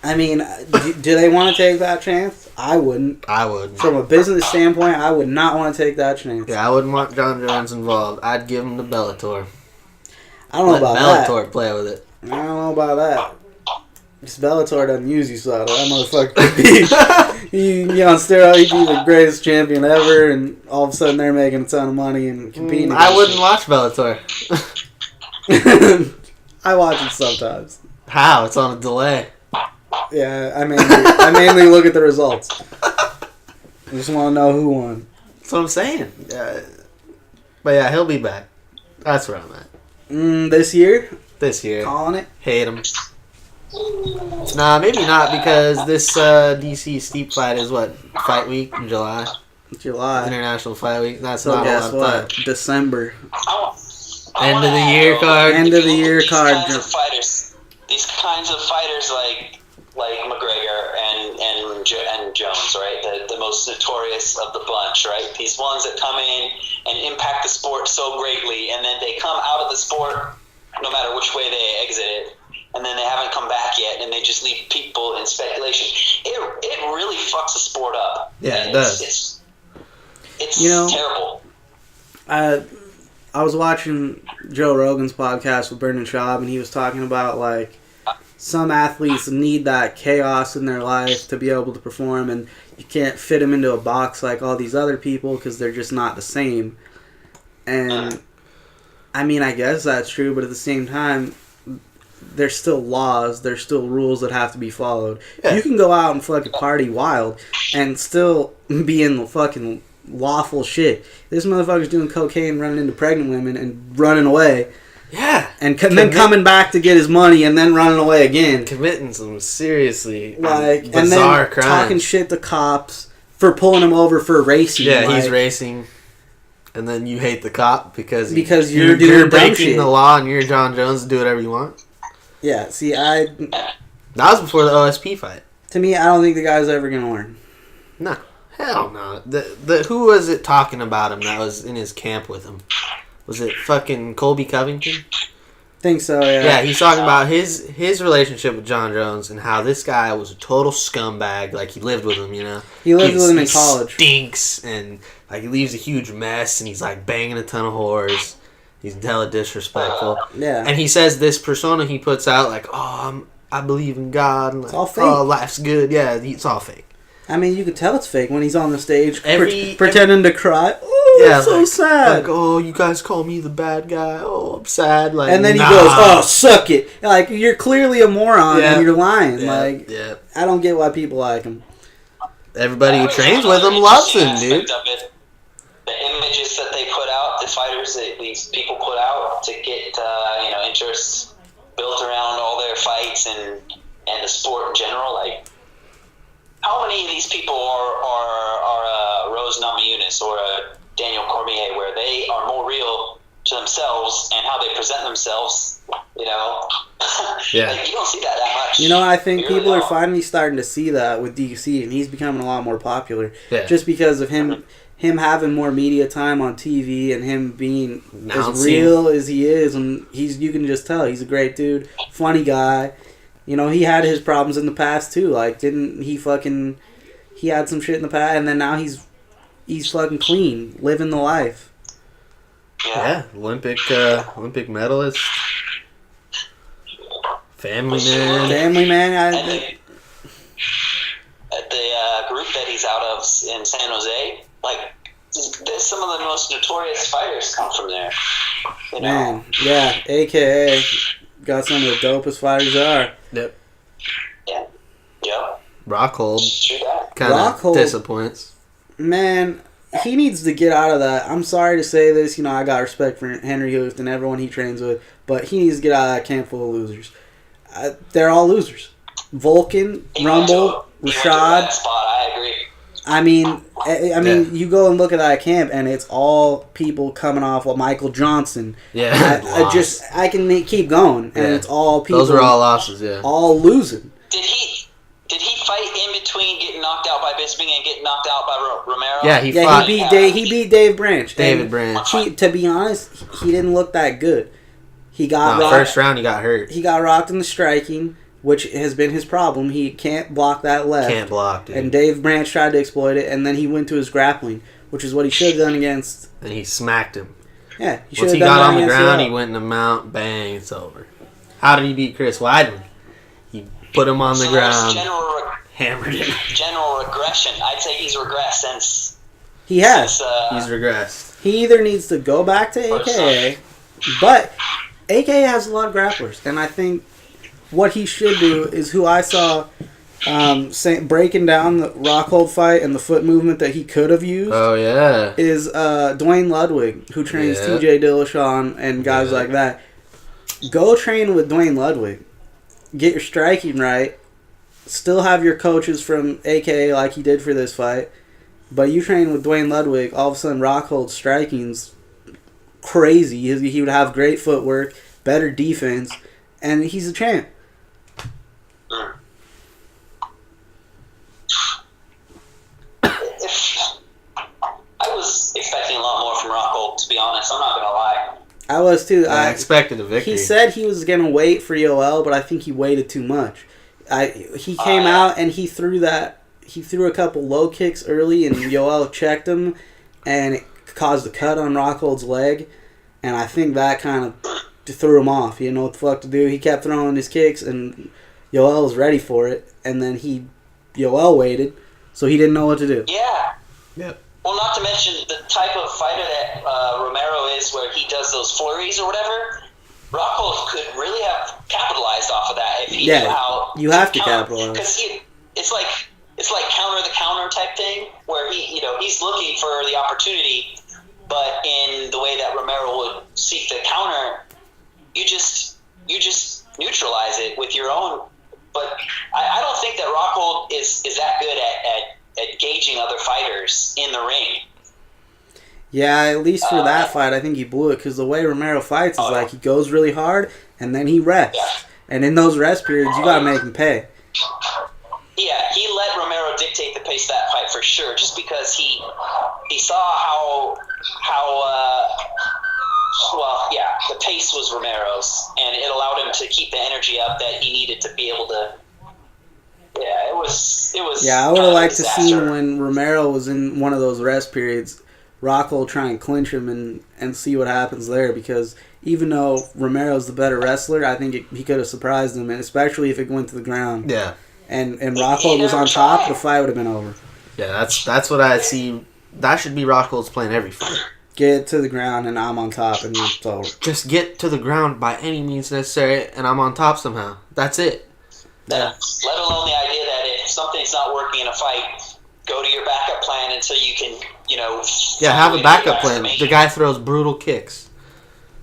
I mean, do they want to take that chance? I wouldn't. I would. From a business standpoint, I would not want to take that chance. Yeah, I wouldn't want John Jones involved. I'd give him to Bellator. I don't know about that. Bellator play with it. I don't know about that. This Bellator doesn't use you, so that motherfucker could be. He on steroids, he'd be the greatest champion ever, and all of a sudden they're making a ton of money and competing. I wouldn't watch Bellator. I watch it sometimes. How? It's on a delay. Yeah, I mainly look at the results. I just want to know who won. That's what I'm saying. But yeah, he'll be back. That's where I'm at. This year? This year. Calling it? Hate him. Nah, maybe not, because this DC Steep fight is what? Fight week in July? July. International Fight Week. That's So not guess a lot what? of time. December. End of the year card. End of the year card. These kinds of fighters like McGregor and Jones, right? The most notorious of the bunch, right? These ones that come in and impact the sport so greatly, and then they come out of the sport, no matter which way they exit it, and then they haven't come back yet, and they just leave people in speculation. It really fucks the sport up. Yeah, and it does. It's terrible. I was watching Joe Rogan's podcast with Brendan Schaub, and he was talking about, like, some athletes need that chaos in their life to be able to perform, and you can't fit them into a box like all these other people because they're just not the same. And, I mean, I guess that's true, but at the same time, there's still laws, there's still rules that have to be followed. Yeah. You can go out and fucking party wild and still be in the fucking lawful shit. This motherfucker's doing cocaine, running into pregnant women, and running away. Yeah. And then coming back to get his money and then running away again. Committing some seriously like bizarre and then crimes. Talking shit to cops for pulling him over for racing. Yeah, like, he's racing. And then you hate the cop because you're doing breaking shit. the law and you're John Jones to do whatever you want. Yeah, see, that was before the OSP fight. To me, I don't think the guy's ever going to learn. No. Hell no. Who was it talking about him that was in his camp with him? Was it fucking Colby Covington? Think so, yeah. Yeah, he's talking about his relationship with John Jones and how this guy was a total scumbag. Like, he lived with him, you know? He lived with him in college. Stinks, and, like, he leaves a huge mess, and he's, like, banging a ton of whores. He's hella disrespectful. Yeah. And he says this persona he puts out, like, oh, I believe in God. And, like, it's all fake. Oh, life's good. Yeah, it's all fake. I mean, you could tell it's fake when he's on the stage pretending to cry. Oh, yeah, I'm so sad. Like, oh, you guys call me the bad guy. Oh, I'm sad. Like, and then he goes, oh, suck it. Like, you're clearly a moron and you're lying. Yeah. I don't get why people like him. Everybody who trains with him loves him, dude. The images that they put out, the fighters that these people put out to get interest built around all their fights and the sport in general, like. How many of these people are Rose Namajunas or Daniel Cormier, where they are more real to themselves and how they present themselves? Yeah. Like, you don't see that much. You know, I think people are finally starting to see that with DC, and he's becoming a lot more popular. Yeah. Just because of him having more media time on TV and him being as real as he is, and you can just tell he's a great dude, funny guy. You know, he had his problems in the past too. Like, didn't he he had some shit in the past, and then now he's fucking clean, living the life. Yeah, Olympic medalist, family man. At the group that he's out of in San Jose, like, there's some of the most notorious fighters come from there. You know? Man, yeah, AKA. Got some of the dopest fighters there. Yep. Yeah. Yep. Rockhold kind of disappoints. Man, he needs to get out of that. I'm sorry to say this. You know, I got respect for Henry Hooft and everyone he trains with, but he needs to get out of that camp full of losers. They're all losers. Vulcan, Rumble, Rashad. Spot, I agree. I mean, you go and look at that camp, and it's all people coming off Michael Johnson. Yeah, I can keep going, and it's all people. Those are all losses. Yeah, all losing. Did he fight in between getting knocked out by Bisping and getting knocked out by Romero? Yeah, he beat Dave Branch. Branch. To be honest, he didn't look that good. He got rocked. First round, he got hurt. He got rocked in the striking, which has been his problem. He can't block that left. Can't block, dude. And Dave Branch tried to exploit it, and then he went to his grappling, which is what he should have done against. And he smacked him. Yeah, he should Once have he done got that on the against ground, he went in the mount, bang, it's over. How did he beat Chris Weidman? He put him on the ground, hammered him. General regression. I'd say he's regressed since... He has. He's regressed. He either needs to go back to AKA, but AKA has a lot of grapplers, and I think what he should do is who I saw breaking down the Rockhold fight and the foot movement that he could have used. Oh, yeah. Is Dwayne Ludwig, who trains TJ Dillashaw and guys like that. Go train with Dwayne Ludwig. Get your striking right. Still have your coaches from AKA like he did for this fight. But you train with Dwayne Ludwig, all of a sudden Rockhold's striking's crazy. He would have great footwork, better defense, and he's a champ. I was expecting a lot more from Rockhold, to be honest. I'm not going to lie. I was too. I expected a victory. He said he was gonna wait for Yoel, but I think he waited too much. He came out and he threw a couple low kicks early, and Yoel checked him, and it caused a cut on Rockhold's leg, and I think that kind of threw him off. He didn't know what the fuck to do. He kept throwing his kicks, and Yoel was ready for it, and then Yoel waited, so he didn't know what to do. Yeah. Yep. Well, not to mention the type of fighter that Romero is, where he does those flurries or whatever. Rockhold could really have capitalized off of that if he knew how. You have to capitalize because it's like counter the counter type thing, where he's looking for the opportunity, but in the way that Romero would seek the counter, you just neutralize it with your own. But I don't think that Rockhold is that good at gauging other fighters in the ring. Yeah, at least for that fight, I think he blew it, because the way Romero fights is like he goes really hard, and then he rests. Yeah. And in those rest periods, you got to make him pay. Yeah, he let Romero dictate the pace of that fight for sure, just because he saw the pace was Romero's, and it allowed him to keep the energy up that he needed to be able to. Yeah, it was. Yeah, I would have liked to see when Romero was in one of those rest periods, Rockhold try and clinch him and see what happens there, because even though Romero's the better wrestler, I think he could have surprised him, and especially if it went to the ground. Yeah. And Rockhold was on top, the fight would have been over. Yeah, that's what I see. That should be Rockhold's plan every fight. Get to the ground and I'm on top and it's over. Just get to the ground by any means necessary and I'm on top somehow. That's it. Yeah. Let alone the idea that if something's not working in a fight, go to your backup plan until you can, Yeah, have a backup plan. The guy throws brutal kicks.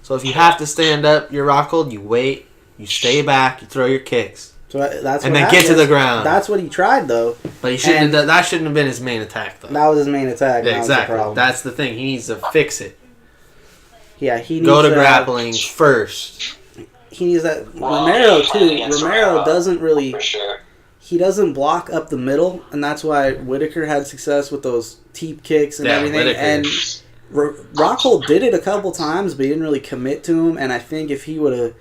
So if you have to stand up, you're Rockhold, you wait, you stay back, you throw your kicks. So that's and then get to the ground. That's what he tried, though. But he shouldn't have. That shouldn't have been his main attack, though. That was his main attack. Yeah, exactly. That's the thing. He needs to fix it. Yeah, he needs go to grappling first. He needs that. Romero too. Romero doesn't really. For sure. He doesn't block up the middle, and that's why Whitaker had success with those teep kicks and everything. Whitaker. And Rockhold did it a couple times, but he didn't really commit to him. And I think if he would have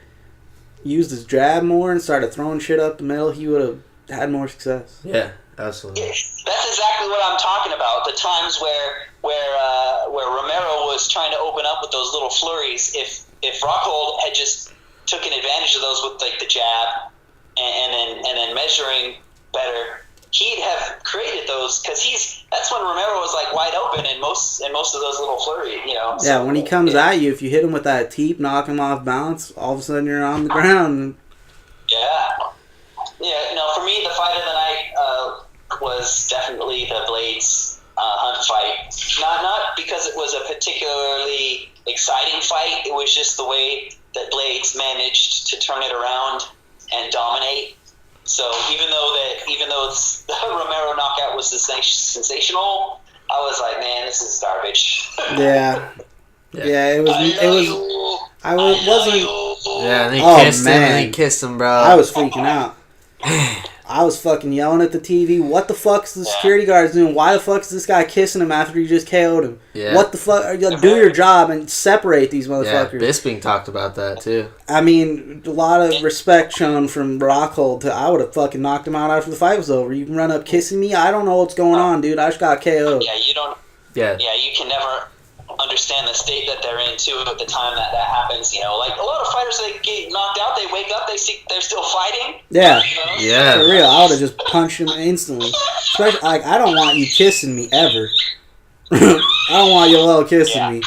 used his jab more and started throwing shit up the middle, he would have had more success. Yeah, absolutely. Yeah, that's exactly what I'm talking about. The times where Romero was trying to open up with those little flurries. If Rockhold had just taken advantage of those with like the jab and then measuring better, he'd have created those, because that's when Romero was like wide open in most of those little flurries, Yeah, So, when he comes at you, if you hit him with that teep, knock him off balance, all of a sudden you're on the ground. Yeah. No, for me the fight of the night was definitely the Blades Hunt fight. Not because it was a particularly exciting fight. It was just the way that Blades managed to turn it around and dominate. So even though the Romero knockout was sensational, I was like, man, this is garbage. Yeah, it was. I wasn't. Yeah, and he kissed him, and he kissed him, bro. I was freaking out. I was fucking yelling at the TV. What the fuck's the security guards doing? Why the fuck is this guy kissing him after he just KO'd him? Yeah. What the fuck? Do your job and separate these motherfuckers. Yeah, Bisping talked about that too. I mean, a lot of respect shown from Rockhold to I would have fucking knocked him out after the fight was over. You can run up kissing me? I don't know what's going on, dude. I just got KO'd. Yeah, you don't. Yeah. Yeah, you can never understand the state that they're in too at the time that happens. Like a lot of fighters, they get knocked out, they wake up, they see they're still fighting. Yeah. Yeah. For real, I would have just punched him instantly. Especially, I don't want you kissing me ever. I don't want Yoel kissing me,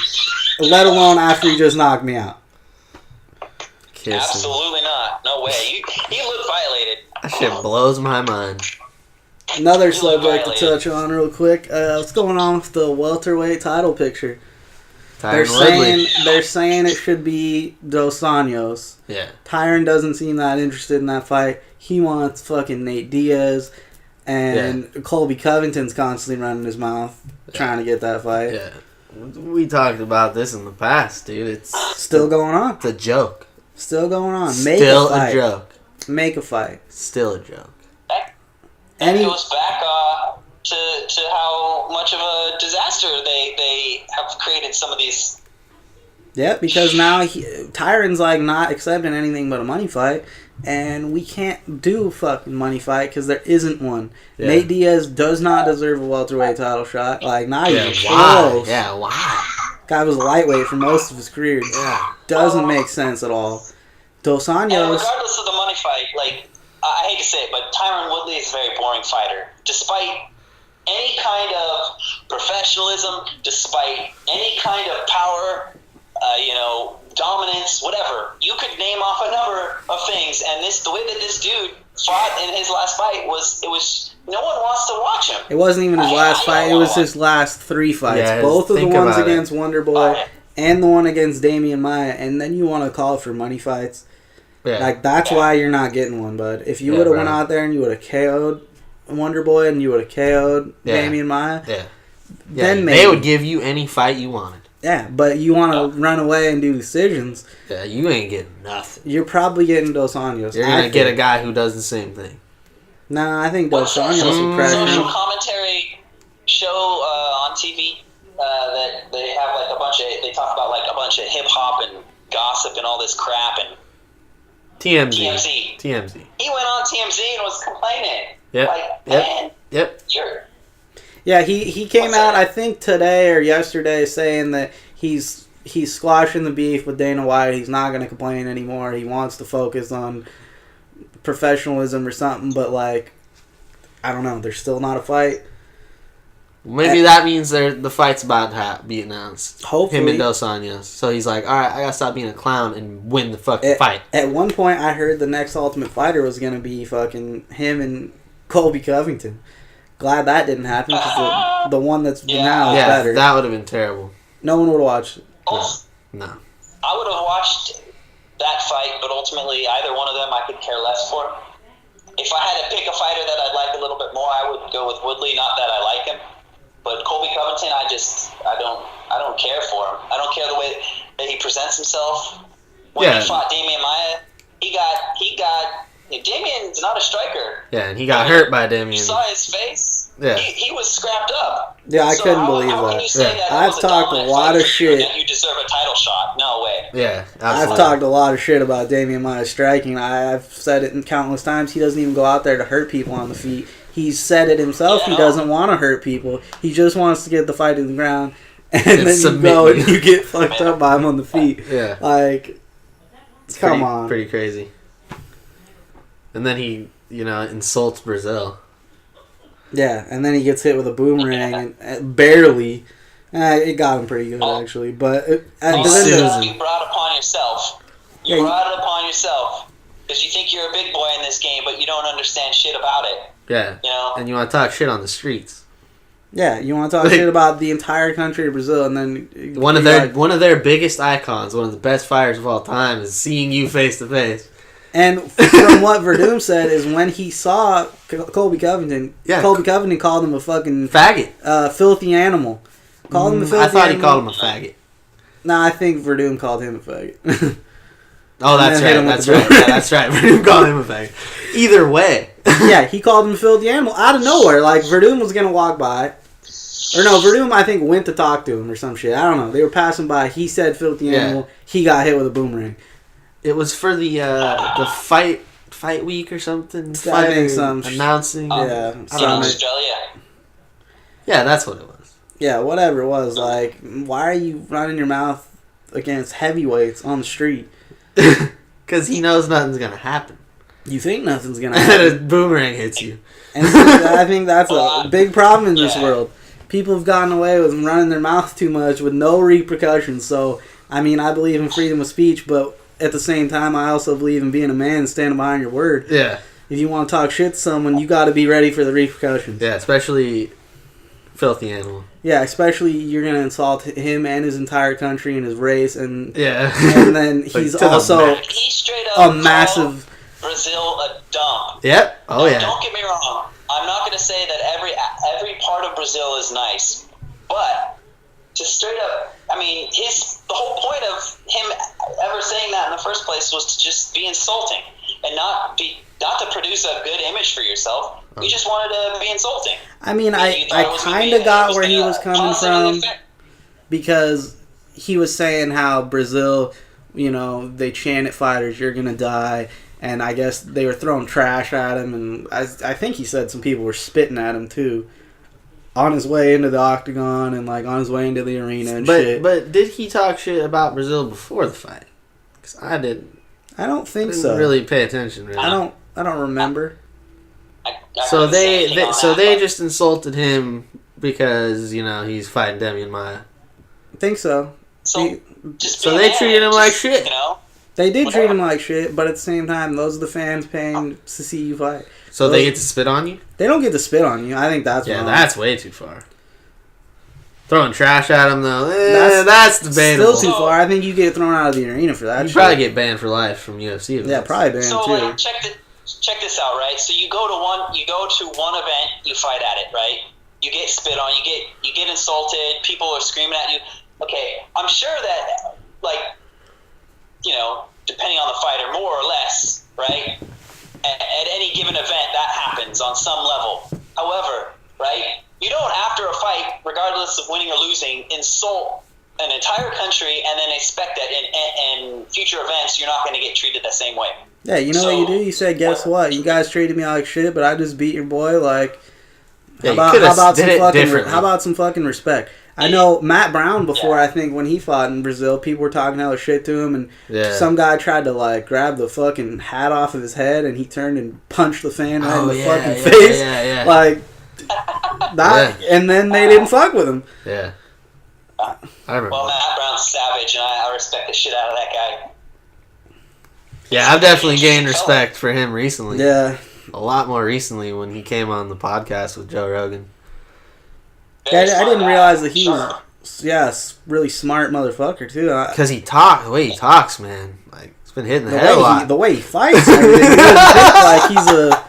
let alone after you just knocked me out. Absolutely not. No way. You look violated. That shit blows my mind. Another subject to touch on real quick. What's going on with the welterweight title picture? They're saying it should be Dos Anjos. Yeah. Tyron doesn't seem that interested in that fight. He wants fucking Nate Diaz, and Colby Covington's constantly running his mouth trying to get that fight. Yeah. We talked about this in the past, dude. It's still going on. It's a joke. Still going on. Still a joke. Make a fight. Still a joke. And it goes back to how much of a disaster they have created some of these Yeah, because now Tyron's like not accepting anything but a money fight, and we can't do a fucking money fight because there isn't one. Yeah. Nate Diaz does not deserve a welterweight title shot. Like, not even close. Yeah, why? Guy was lightweight for most of his career. Yeah. Doesn't make sense at all. Dos Anjos. And regardless of the money fight, like, I hate to say it, but Tyron Woodley is a very boring fighter. Despite any kind of professionalism, despite any kind of power, dominance, whatever. You could name off a number of things, and the way that this dude fought in his last fight was no one wants to watch him. It wasn't even his last fight; it was his last 3 fights. Yeah, both of the ones against Wonder Boy and the one against Damian Maia, and then you want to call for money fights. Yeah. Like, that's why you're not getting one, bud. If you would have went out there and you would have KO'd Wonder Boy and you would have KO'd Damian Maia, then maybe they would give you any fight you wanted. Yeah, but you want to run away and do decisions. Yeah, you ain't getting nothing. You're probably getting Dos Anjos. You're going to get a guy who does the same thing. Nah, I think Dos Anjos will crash him. Social commentary show on TV that they have they talk about like a bunch of hip hop and gossip and all this crap and TMZ. He went on TMZ and was complaining. Yep. Like, man, you're... Yeah, he came out, I think today or yesterday, saying that he's squashing the beef with Dana White. He's not going to complain anymore. He wants to focus on professionalism or something. But, like, I don't know. There's still not a fight. Maybe that means the fight's about to be announced. Hopefully. Him and Dos Anjos. So he's like, all right, I got to stop being a clown and win the fucking fight. At one point, I heard the next Ultimate Fighter was going to be fucking him and Colby Covington. Glad that didn't happen because the one that's now is better. That would have been terrible. No one would have watched it. No. I would have watched that fight, but ultimately either one of them I could care less for. If I had to pick a fighter that I'd like a little bit more, I would go with Woodley. Not that I like him, but Colby Covington, I don't care for him. I don't care the way that he presents himself. When he fought Damian Maia, he got. Damian's not a striker. Yeah, and he got hurt by Damian. You saw his face. Yeah, he was scrapped up. Yeah, I couldn't believe that. Can you say that I've talked a lot of shit. You deserve a title shot. No way. Yeah, absolutely. I've talked a lot of shit about Damian Maia striking. I've said it countless times. He doesn't even go out there to hurt people on the feet. He's said it himself. He doesn't want to hurt people. He just wants to get the fight to the ground, and then you go and you get fucked up by him on the feet. Yeah, like, come on, pretty crazy. And then he, insults Brazil. Yeah, and then he gets hit with a boomerang and barely. It got him pretty good, actually. But you brought upon yourself. You brought it upon yourself because you think you're a big boy in this game, but you don't understand shit about it. Yeah, and you want to talk shit on the streets. Yeah, you want to talk shit about the entire country of Brazil, and then one of their biggest icons, one of the best fighters of all time, is seeing you face to face. And from what Verdum said is when he saw Colby Covington, Colby Covington called him a fucking faggot, filthy animal. Called him a filthy I thought animal. he called him a faggot. Nah, I think Verdum called him a faggot. Oh, that's right. That's right. Yeah, that's right. Verdum called him a faggot. Either way. Yeah, he called him a filthy animal out of nowhere. Like, Verdum was going to walk by. Or no, Verdum, I think, went to talk to him or some shit. I don't know. They were passing by. He said filthy animal. He got hit with a boomerang. It was for the fight week or something. I think some announcing. In Australia. Yeah, that's what it was. Yeah, whatever it was. Like, why are you running your mouth against heavyweights on the street? Because he knows nothing's gonna happen. You think nothing's gonna happen? And a boomerang hits you. And so I think that's a big problem in this world. People have gotten away with running their mouth too much with no repercussions. So, I mean, I believe in freedom of speech, but at the same time, I also believe in being a man and standing behind your word. Yeah. If you want to talk shit to someone, you got to be ready for the repercussions. Yeah, especially filthy animal. Yeah, especially you're going to insult him and his entire country and his race. And then he's also a massive... Brazil a dump. Yep. Oh, yeah. Don't get me wrong. I'm not going to say that every part of Brazil is nice, but just straight up, I mean, the whole point of him ever saying that in the first place was to just be insulting and not to produce a good image for yourself. You just wanted to be insulting. I mean, I kind of got where he was coming from because he was saying how Brazil, they chant at fighters, "You're gonna die," and I guess they were throwing trash at him, and I think he said some people were spitting at him too, on his way into the octagon and like on his way into the arena and shit. But did he talk shit about Brazil before the fight? Because I didn't. I don't think Didn't so. really pay attention. Really. I don't remember. I So couldn't say anything on that, they but- just insulted him because he's fighting Demian Maia. I think so. So, just So be a they man, treated him like just, shit. They did treat him like shit, but at the same time, those are the fans paying to see you fight. So they get to spit on you? They don't get to spit on you. I think that's Yeah, wrong. that's way too far. Throwing trash at him though, That's that's debatable. still too far. I think you get thrown out of the arena for that. You shit. probably get banned for life from UFC events. Yeah, probably banned So too. like, check this out, right? So you go to one event, you fight at it, right? You get spit on, you get insulted, people are screaming at you. Okay, I'm sure that depending on the fighter, more or less, right? At any given event, that happens on some level. However, right, you don't after a fight, regardless of winning or losing, insult an entire country and then expect that in future events you're not going to get treated the same way. Yeah, you know what you do? You say, guess what? You guys treated me like shit, but I just beat your boy. Like, Yeah, how you about did it some differently. how about some fucking respect? I know Matt Brown before. I think when he fought in Brazil, people were talking hella shit to him, and some guy tried to like grab the fucking hat off of his head, and he turned and punched the fan right in the fucking face. Yeah. Like that, and then they didn't fuck with him. Yeah. I remember. Well, Matt Brown's savage, and I respect the shit out of that guy. Yeah, I've definitely gained respect for him recently. Yeah. A lot more recently when he came on the podcast with Joe Rogan. I didn't realize that he was, really smart motherfucker too. Because the way he talks, man, like he's been hitting the head a lot. The way he fights, and everything, you doesn't think like he's a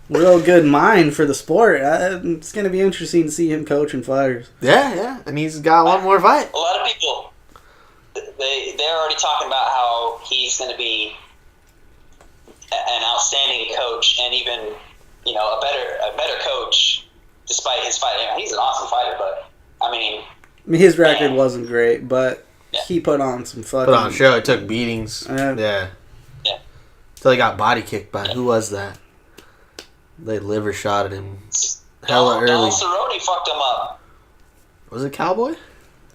real good mind for the sport. It's gonna be interesting to see him coaching fighters. Yeah, and he's got one more fight. A lot of people, they're already talking about how he's going to be an outstanding coach, and even a better coach. Despite his fight, he's an awesome fighter, but I mean, his record wasn't great, but he put on some fucking. Put on a show. He took beatings. Yeah. Till he got body kicked by who was that? They liver shotted him hella early. Donald Cerrone fucked him up. Was it Cowboy?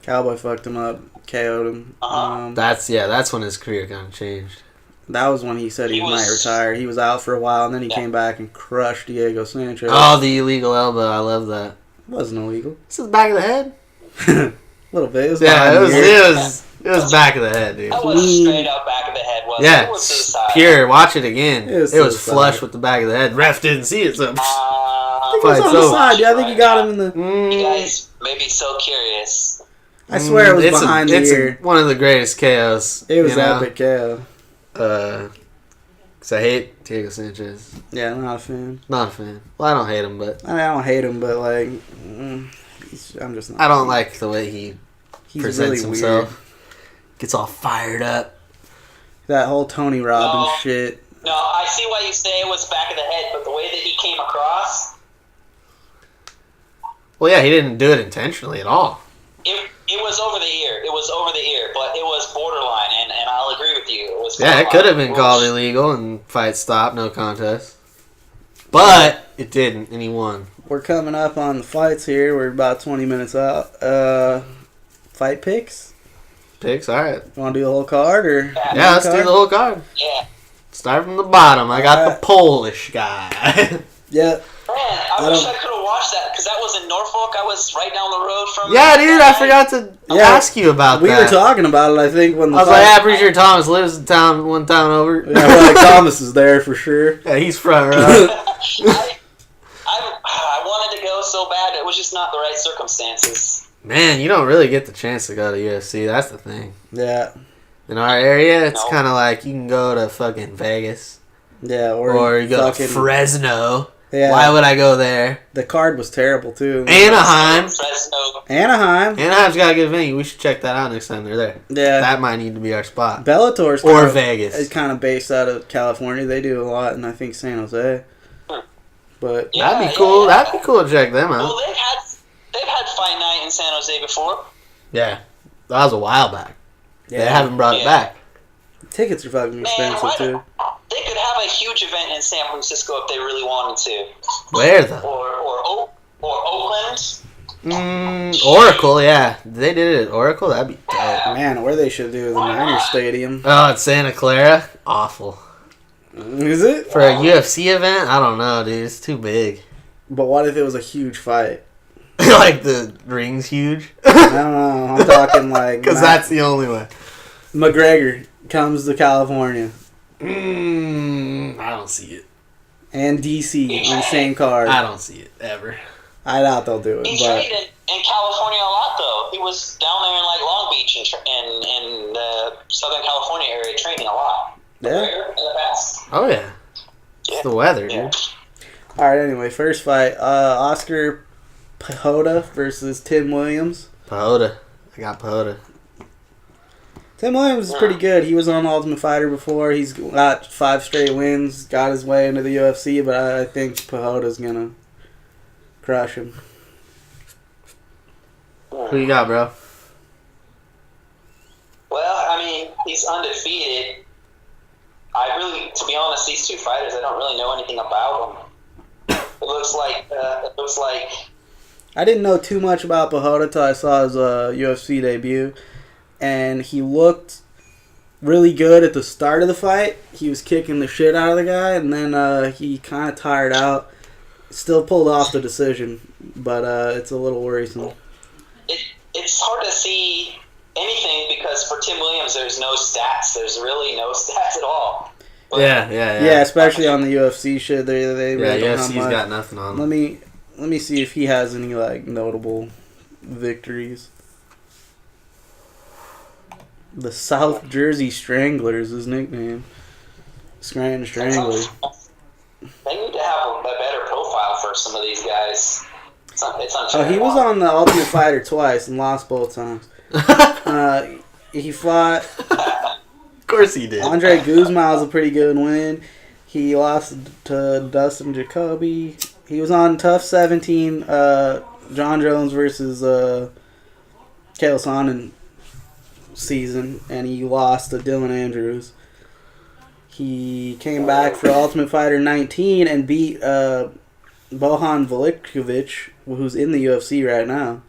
Cowboy fucked him up, KO'd him. That's when his career kind of changed. That was when he said he might retire. He was out for a while, and then he came back and crushed Diego Sanchez. Oh, the illegal elbow! I love that. It wasn't illegal. This is the back of the head. A little bit. It was It was back of the head, dude. That was straight up back of the head. Yeah, it was to the side. pure. Watch it again. It was flush with the back of the head. Ref didn't see it, so. I think it was on the side. Yeah, I think he got him in the. You guys may be so curious. I swear it was behind the ear. One of the greatest KOs. It was epic KO. Because I hate Diego Sanchez. Yeah, I'm not a fan. Not a fan. Well, I don't hate him, but I don't hate him, but like, I'm just not. I don't like the way he presents really himself. weird. Gets all fired up. That whole Tony Robbins shit. No, I see why you say it was back of the head, but the way that he came across, Well, yeah, he didn't do it intentionally at all. it was over the ear. It was over the ear, but it was borderline, and I'll agree with you. It was Yeah, it could have been called illegal and fight stopped, no contest. But it didn't, and he won. We're coming up on the fights here. We're about 20 minutes out. Fight picks? Picks, all right. You want to do the whole card or? Yeah, let's do the whole card. Yeah. Start from the bottom. I got the Polish guy. Yeah. Man, I wish I could have watched that because that was in Norfolk. I was right down the road from. Yeah, dude, I forgot to ask you about we that. were talking about it, I think, when the I was like, I'm pretty sure Thomas lives in one town over. Yeah, we're like, Thomas is there for sure. Yeah, he's front row. I wanted to go so bad. It was just not the right circumstances. Man, you don't really get the chance to go to UFC. That's the thing. Yeah. In our area, it's kind of like you can go to fucking Vegas. Yeah, or you go to Fresno. Yeah. Why would I go there? The card was terrible, too. Anaheim. Fresno. Anaheim's got a good venue. We should check that out next time they're there. Yeah. That might need to be our spot. Bellator's or Vegas. It's kind of based out of California. They do a lot in, I think, San Jose. But that'd be cool. Yeah. That'd be cool to check them out. Well, they've had Fight Night in San Jose before. Yeah. That was a while back. They Yeah. haven't brought it back. Tickets are fucking expensive too. They could have a huge event in San Francisco if they really wanted to. Where though? Or Oakland. Oracle, yeah. They did it at Oracle. That'd be dope. Man, or they should do the Niners Stadium. Oh, it's Santa Clara. Awful. Is it? For a UFC event, I don't know, dude. It's too big. But what if it was a huge fight? Like the ring's huge. I don't know. I'm talking like Because that's the only way. McGregor comes to California I don't see it. and DC on the same card. I don't see it ever. I doubt they'll do it. He But trained in California a lot, though. He was down there in like Long Beach and the Southern California area training a lot. yeah. In the past. Oh yeah. It's the weather, Yeah. dude. All right. Anyway, first fight: Oscar Pajota versus Tim Williams. Pajota. I got Pajota. Tim Williams is pretty good. He was on Ultimate Fighter before. He's got 5 straight wins. Got his way into the UFC, but I think Pajota's gonna crush him. Who you got, bro? Well, I mean, he's undefeated. To be honest, these two fighters, I don't really know anything about them. It looks like. I didn't know too much about Pajota till I saw his UFC debut, and he looked really good at the start of the fight. He was kicking the shit out of the guy, and then he kind of tired out. Still pulled off the decision, but it's a little worrisome. It's hard to see anything because for Tim Williams, there's no stats. There's really no stats at all. But Yeah, especially on the UFC shit. They really don't have UFC's much. got nothing on them. Let me see if he has any like notable victories. The South Jersey Strangler is his nickname. Scranton Strangler. They need to have a better profile for some of these guys. It's unfair. Oh, he was on the Ultimate Fighter twice and lost both times. He fought Of course he did. Andre Guzman, was a pretty good win. He lost to Dustin Jacoby. He was on Tough 17, John Jones versus Chael Sonnen season, and he lost to Dylan Andrews. He came back for Ultimate Fighter 19 and beat Bohan Velikovic, who's in the UFC right now.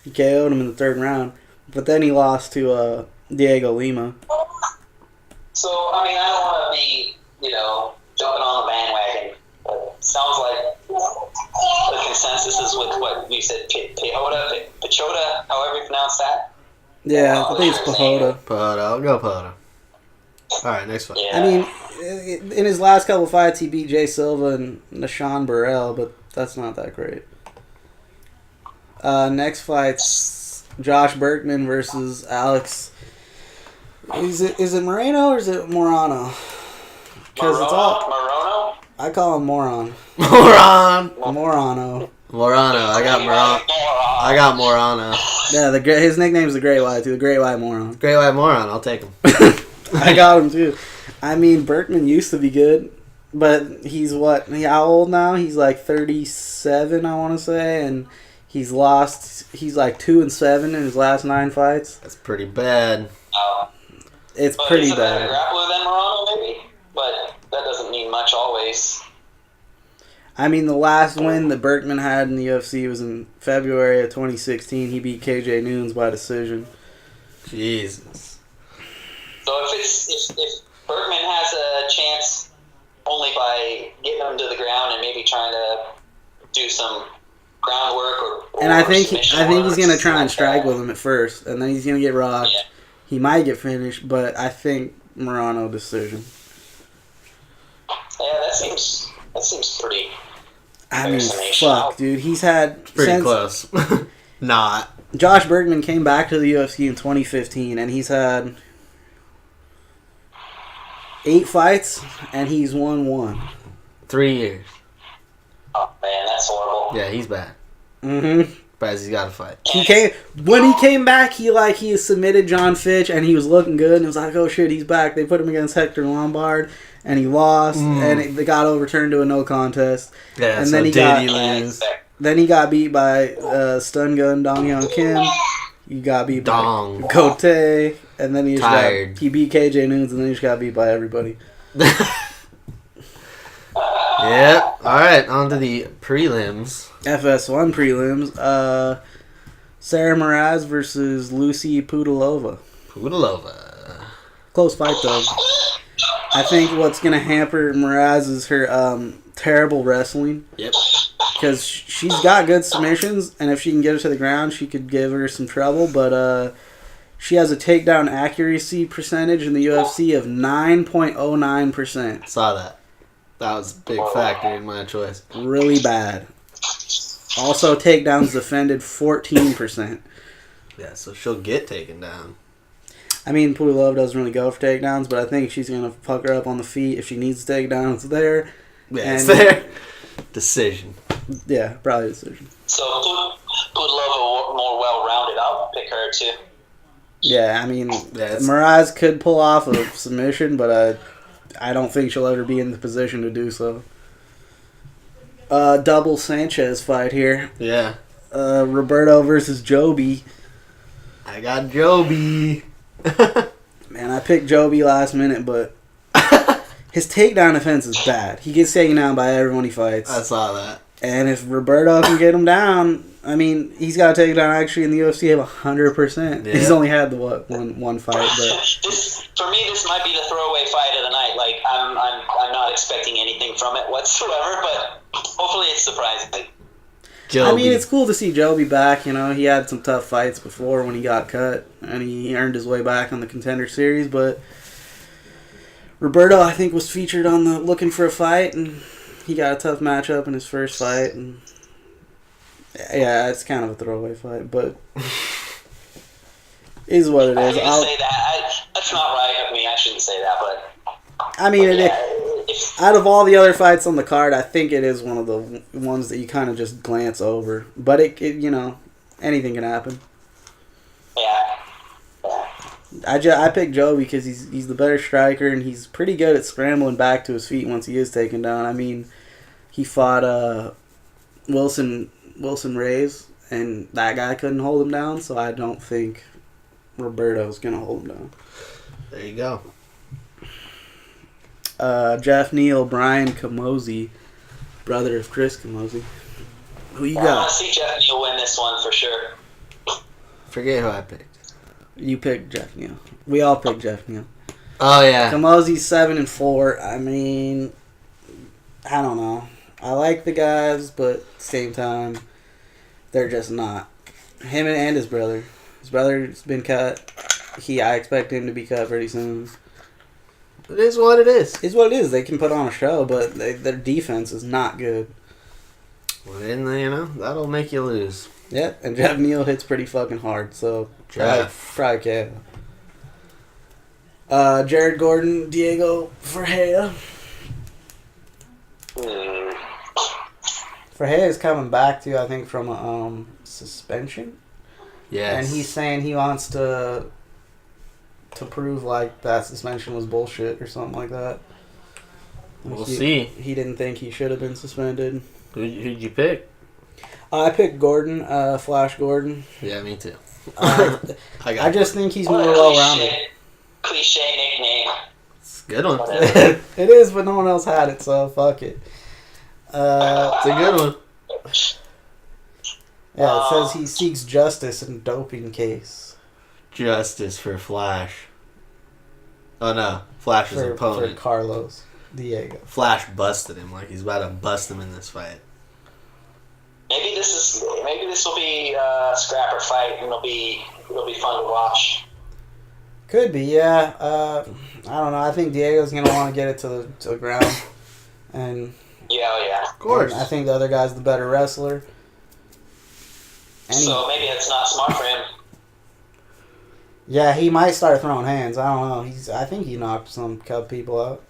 He KO'd him in the 3rd round, but then he lost to Diego Lima. So, I mean, I don't want to be, jumping on the bandwagon. But it sounds like the consensus is with what you said, Pajota, however you pronounce that. Yeah, I think it's Pajota. Pajota. I'll go Pajota. Alright, next one. Yeah. I mean, in his last couple fights, he beat Jay Silva and Nashawn Burrell, but that's not that great. Next fight's Josh Berkman versus Alex. Is it Moreno or is it Morano? Because it's all. Morono? I call him Moron. Moron. Morano. Morano. I got Morano. Yeah, his nickname's the Great White too. The Great White Moron. Great White Moron. I'll take him. I got him too. I mean, Berkman used to be good, but he's how old now? He's like 37, I want to say, and he's lost. He's like 2-7 in his last 9 fights. That's pretty bad. It's pretty He's a better bad. grappler than Morano, maybe, but that doesn't mean much always. I mean, the last win that Berkman had in the UFC was in February of 2016. He beat KJ Noons by decision. Jesus. So if Berkman has a chance only by getting him to the ground and maybe trying to do some groundwork or And I think submission he's gonna work, try and like strike that. with him at first, and then he's gonna get rocked. Yeah. He might get finished, but I think Morano decision. Yeah, that seems pretty. I mean, Vaccination. fuck, dude. He's had Pretty close. Not. Josh Berkman came back to the UFC in 2015, and he's had 8 fights, and he's won 1. 3 years. Oh man, that's horrible. Yeah, he's bad. Mm-hmm. Bad as he's got to fight. When he came back, he submitted John Fitch, and he was looking good, and it was like, oh shit, he's back. They put him against Hector Lombard, and he lost, and they got overturned to a no contest. Yeah, And so then he did got- he lose? Then he got beat by Stun Gun Dong Hyun Kim. You got beat Dong. by Gote, and then he beat KJ Noons, and then he just got beat by everybody. Yeah. All right. On to the prelims. FS1 prelims. Sarah Miraz versus Lucy Pudilova. Close fight, though. I think what's going to hamper Miraz is her terrible wrestling. Yep. Because she's got good submissions, and if she can get her to the ground, she could give her some trouble. But she has a takedown accuracy percentage in the UFC of 9.09%. Saw that. That was a big factor in my choice. Really bad. Also, takedowns defended 14%. Yeah, so she'll get taken down. I mean, Pudilova doesn't really go for takedowns, but I think she's going to fuck her up on the feet. If she needs a takedown, it's there. Yeah, it's there. Decision. Yeah, probably decision. So Pudilova more well-rounded. I'll pick her too. Yeah, I mean, Miraz could pull off a submission, but I don't think she'll ever be in the position to do so. Double Sanchez fight here. Yeah. Roberto versus Joby. I got Joby. Man, I picked Joby last minute, but his takedown defense is bad. He gets taken down by everyone he fights. I saw that. And if Roberto can get him down, I mean, he's got a takedown actually in the UFC of 100%. Yeah. He's only had the one fight, but For me, this might be the throwaway fight of the night. Like I'm not expecting anything from it whatsoever, but hopefully it's surprising. Joby. I mean, it's cool to see Joby back. You know, he had some tough fights before when he got cut, and he earned his way back on the Contender Series. But Roberto, I think, was featured on the Looking for a Fight, and he got a tough matchup in his first fight. And yeah, it's kind of a throwaway fight, but is what it is. I say that. That's not right of me. I shouldn't say that, but I mean, yeah, out of all the other fights on the card, I think it is one of the ones that you kind of just glance over. But it you know, anything can happen. Yeah. I picked Joe because he's the better striker, and he's pretty good at scrambling back to his feet once he is taken down. I mean, he fought Wilson Reyes, and that guy couldn't hold him down, so I don't think Roberto's going to hold him down. There you go. Jeff Neal, Brian Camozzi, brother of Chris Camozzi. Who you I got? want to see Jeff Neal win this one for sure. Forget who I picked. You picked Jeff Neal. We all picked Jeff Neal. Oh, yeah. Camozzi's 7-4. I mean, I don't know. I like the guys, but at the same time, they're just not. Him and his brother. His brother's been cut. I expect him to be cut pretty soon. It is what it is. It's what it is. They can put on a show, but their defense is not good. Well, then, you know, that'll make you lose. Yep, and Jeff Neal hits pretty fucking hard, so probably can. Jared Gordon, Diego Ferreira. Ferreira is coming back to, I think, from a suspension. Yes. And he's saying he wants to prove like that suspension was bullshit or something like that. We'll see. He didn't think he should have been suspended. Who'd you pick? I picked Gordon, Flash Gordon. Yeah, me too. I just think he's more well-rounded. Cliche nickname. It's a good one. It is, but no one else had it, so fuck it. It's a good one. Yeah, it says he seeks justice in doping case. Justice for Flash. Oh no, Flash's opponent. For Carlos Diego. Flash busted him like he's about to bust him in this fight. Maybe this will be a scrapper fight, and it'll be fun to watch. Could be, yeah. I don't know. I think Diego's gonna want to get it to the ground, and Yeah. Of course. I think the other guy's the better wrestler. So maybe it's not smart for him. Yeah, he might start throwing hands. I don't know. I think he knocked some Cub people out.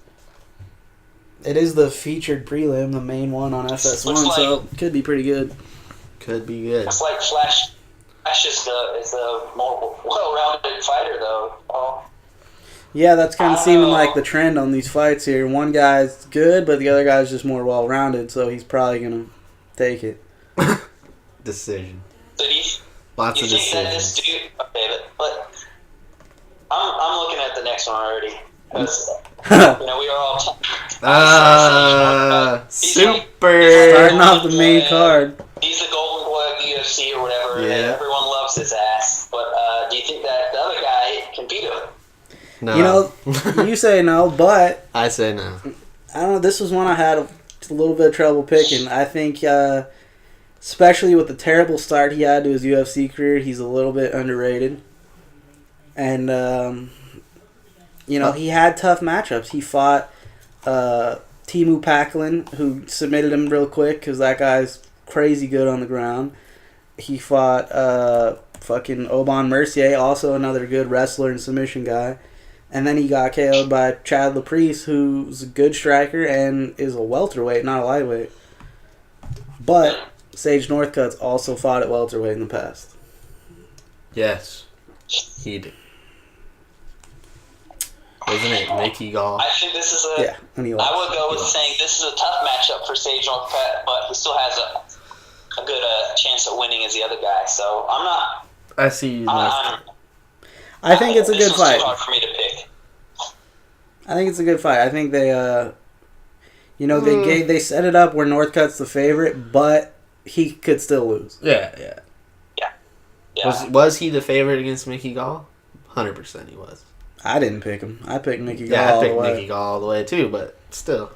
It is the featured prelim, the main one on FS1, so it could be pretty good. Could be good. It's like Flash is the more well-rounded fighter, though. Oh. Yeah, that's kind of seeming know. like the trend on these fights here. One guy's good, but the other guy's just more well-rounded, so he's probably going to take it. Decision. Lots You of think that this decisions. dude? Okay, but I'm looking at the next one already. 'Cause, we are all. Super. Starting off the main card. He's the golden boy of the UFC or whatever. Yeah. And everyone loves his ass. But do you think that the other guy can beat him? No. You know, you say no, but I say no. I don't know. This was one I had a little bit of trouble picking. I think, especially with the terrible start he had to his UFC career, he's a little bit underrated. And, he had tough matchups. He fought Timu Packlin, who submitted him real quick because that guy's crazy good on the ground. He fought fucking Aubin Mercier, also another good wrestler and submission guy. And then he got KO'd by Chad Laprise, who's a good striker and is a welterweight, not a lightweight. But Sage Northcutt's also fought at welterweight in the past. Yes. He did. Wasn't it Mickey Gall? I think this is a. Yeah, and he lost. I would go with saying this is a tough matchup for Sage Northcutt, but he still has a good chance at winning as the other guy. So I'm not. I see you. I think it's a this good was fight. Too hard for me to pick. I think it's a good fight. I think they, they set it up where Northcutt's the favorite, but he could still lose. Yeah. Yeah. Was he the favorite against Mickey Gall? 100% he was. I didn't pick him. I picked Mickey Gall Yeah, I all the picked way. Mickey Gall all the way too, but still.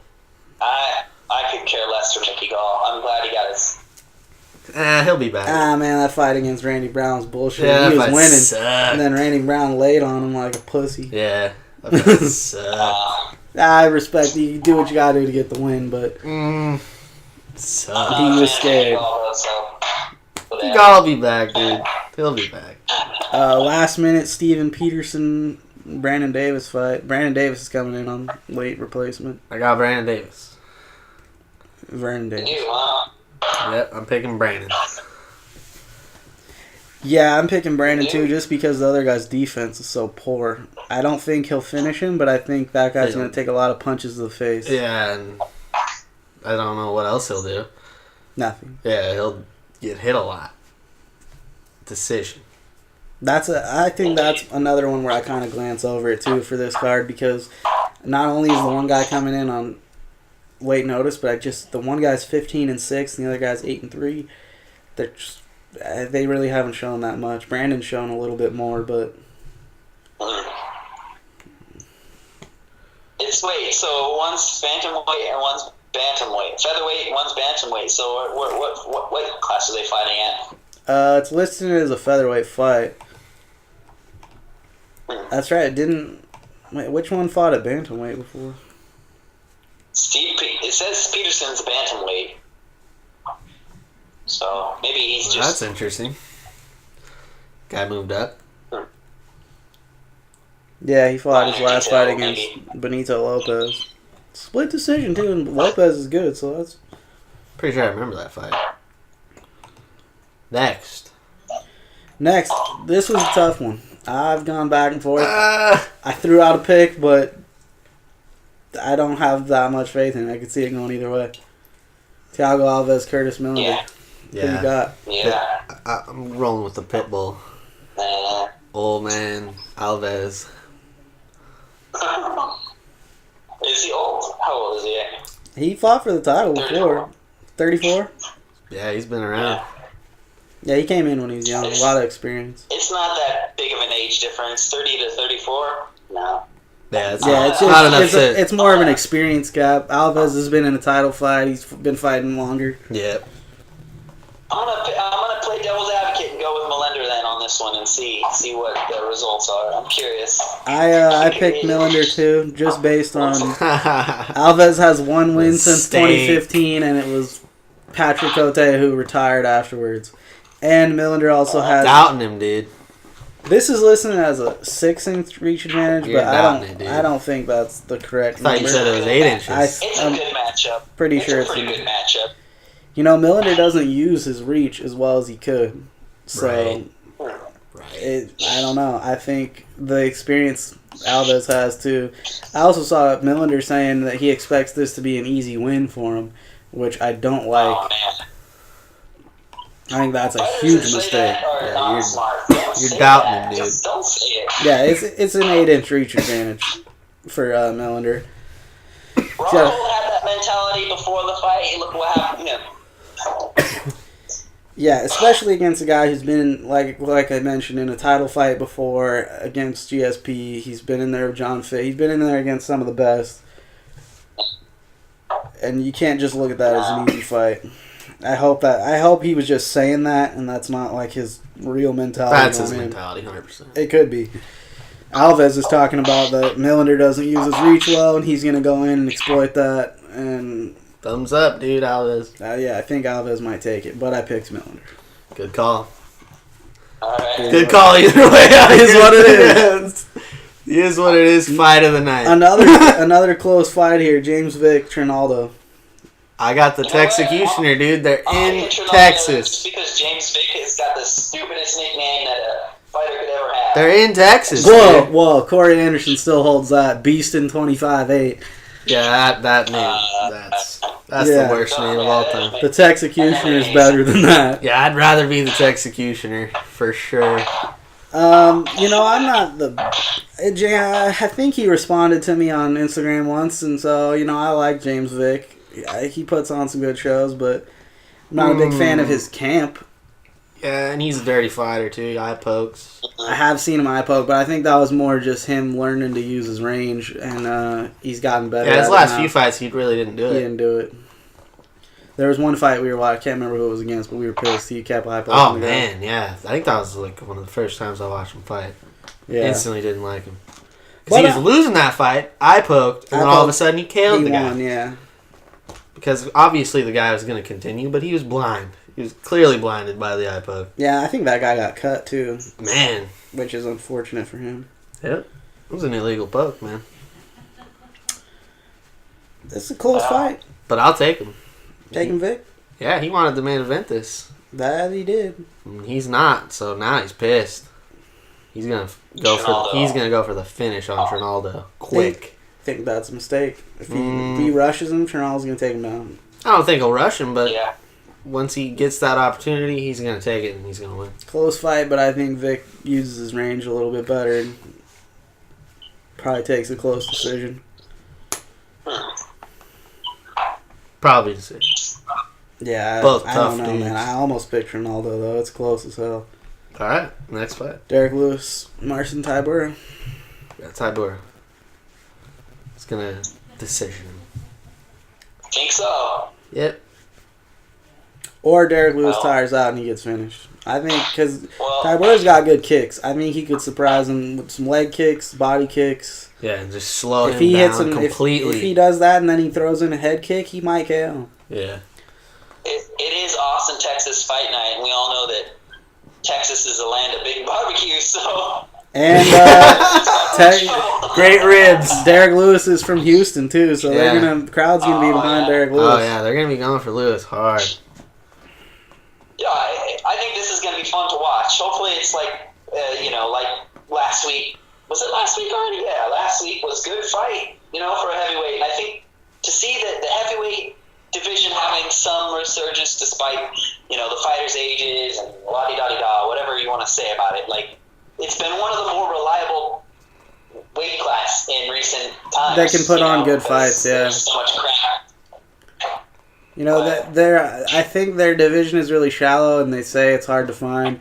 I could care less for Mickey Gall. I'm glad he got his. He'll be back. Ah, man, that fight against Randy Brown was bullshit. Yeah, He was that fight winning, sucked. and then Randy Brown laid on him like a pussy. Yeah. That fight sucked. I respect you. You do what you gotta do to get the win, but Sucked. He was scared. Mickey Gall will be back, dude. He'll be back. last minute Steven Peterson, Brandon Davis fight. Brandon Davis is coming in on late replacement. I got Brandon Davis. Brandon Davis. You, huh? Yep, I'm picking Brandon. Yeah, I'm picking Brandon too, just because the other guy's defense is so poor. I don't think he'll finish him, but I think that guy's going to take a lot of punches to the face. Yeah, and I don't know what else he'll do. Nothing. Yeah, he'll get hit a lot. Decision. I think that's another one where I kind of glance over it too for this card, because not only is the one guy coming in on late notice, but the one guy's 15-6 and the other guy's 8-3. They really haven't shown that much. Brandon's shown a little bit more, but so one's bantamweight and one's bantamweight. Featherweight, one's bantamweight. So what class are they fighting at? it's listed as a featherweight fight. That's right. Which one fought at bantamweight before? It says Peterson's bantamweight. So maybe he's Well, just. that's interesting. Guy moved up. Yeah, he fought his Benito, last fight against maybe. Benito Lopez. Split decision too, and Lopez is good, so that's. Pretty sure I remember that fight. Next. This was a tough one. I've gone back and forth. Ah! I threw out a pick, but I don't have that much faith in it. I could see it going either way. Thiago Alves, Curtis Miller. Yeah. Who you got? Yeah. I'm rolling with the pit bull. Old man Alves. Is he old? How old is he? He fought for the title before. 34? Yeah, he's been around. Yeah, he came in when he was young. A lot of experience. It's not that big of an age difference. 30 to 34? No. Yeah, it's It's not enough to. it's more of an experience gap. Alves has been in a title fight. He's been fighting longer. Yeah. I'm gonna play devil's advocate and go with Melender then on this one and see what the results are. I'm curious. I picked Millender too, just based on Alves has one win since Mistake. 2015, and it was Patrick Cote who retired afterwards. And Millender also has. Doubting him, dude. This is listed as a 6-inch reach advantage, You're but doubting it, dude. I don't think that's the correct I thought number. you said it was 8 inches. It's a I'm good matchup. pretty sure it's a pretty good matchup. You know, Millender doesn't use his reach as well as he could. So, Right. I don't know. I think the experience Alves has too. I also saw Millender saying that he expects this to be an easy win for him, which I don't like. Oh man. I think that's a Fighters huge that say mistake. that are Yeah, not you're- smart. Don't you're say doubting that. him, dude. Just don't say it. Yeah, it's an 8-inch reach advantage for Millender. Rockhold had that mentality before the fight. Look what happened to him. Yeah, especially against a guy who's been, like I mentioned, in a title fight before against GSP. He's been in there with John Fitt. He's been in there against some of the best. And you can't just look at that as an easy fight. I hope he was just saying that, and that's not like his real mentality. That's his on him. mentality, 100%. It could be. Alves is talking about that Millender doesn't use his reach well, and he's going to go in and exploit that. And Thumbs up, dude, Alves. yeah, I think Alves might take it, but I picked Millender. Good call. All right. Good call either way. It is what it is. It is what it is. Fight of the night. Another close fight here. James Vick, Trinaldo. I got the Texecutioner, dude. They're I'm in thinking Trinaldo Texas. just because James Vick has got the stupidest nickname that a fighter could ever have. They're in Texas. Whoa, dude. whoa. Corey Anderson still holds that. Beast in 25-8. Yeah, that name. That's Yeah. the worst name of all time. The Texecutioner is better than that. Yeah, I'd rather be the Texecutioner for sure. I'm not the... I think he responded to me on Instagram once, and so, I like James Vick. He puts on some good shows, but I'm not a big fan of his camp. Yeah, and he's a dirty fighter too. Eye pokes. I have seen him eye poke, but I think that was more just him learning to use his range, and he's gotten better. Yeah, his at it last now. few fights, he really didn't do He it. didn't do it. There was one fight we were watching. I can't remember who it was against, but we were pissed. He kept eye poking. Oh the guy. man, yeah. I think that was like one of the first times I watched him fight. Yeah. Instantly didn't like him. But, Because he was losing that fight. Eye poked, and then all of a sudden he killed He the guy. won, yeah. Because obviously the guy was going to continue, but he was blind. He was clearly blinded by the eye poke. Yeah, I think that guy got cut too, Man. which is unfortunate for him. Yep. It was an illegal poke, man. It's a close fight. But I'll take him. Taking Vic. Yeah, he wanted the main event this. That he did. And he's not, so now he's pissed. He's gonna go for the finish on Trinaldo. Quick. I think that's a mistake. If he rushes him, Trinaldo's gonna take him down. I don't think he'll rush him, but Yeah. once he gets that opportunity, he's gonna take it and he's gonna win. Close fight, but I think Vic uses his range a little bit better and probably takes a close decision. Probably decision. Yeah, Both I tough don't know, dudes. man. I almost picked Ronaldo though. It's close as hell. All right, next fight. Derek Lewis, Marcin Tybura. Yeah, Tybura. It's gonna decision him. Think so. Yep. Or Derek Lewis Well- tires out and he gets finished. I think because Well, Tybura's got good kicks. I think he could surprise him with some leg kicks, body kicks. Yeah, and just slow If him he down hits him, completely. if he does that and then he throws in a head kick, he might KO. Yeah. it is Austin, Texas fight night, and we all know that Texas is a land of big barbecues, so... And Great ribs. Derek Lewis is from Houston too, so Yeah. the crowd's gonna be behind Derek Lewis. Oh yeah, they're gonna be going for Lewis hard. Yeah, I think this is going to be fun to watch. Hopefully it's like last week. Was it last week already? Yeah, last week was a good fight, for a heavyweight. And I think to see that the heavyweight division having some resurgence despite, the fighters' ages and la-di-da-di-da, whatever you want to say about it, like, it's been one of the more reliable weight class in recent times. They can put on good fights, yeah. There's so much crap. I think their division is really shallow, and they say it's hard to find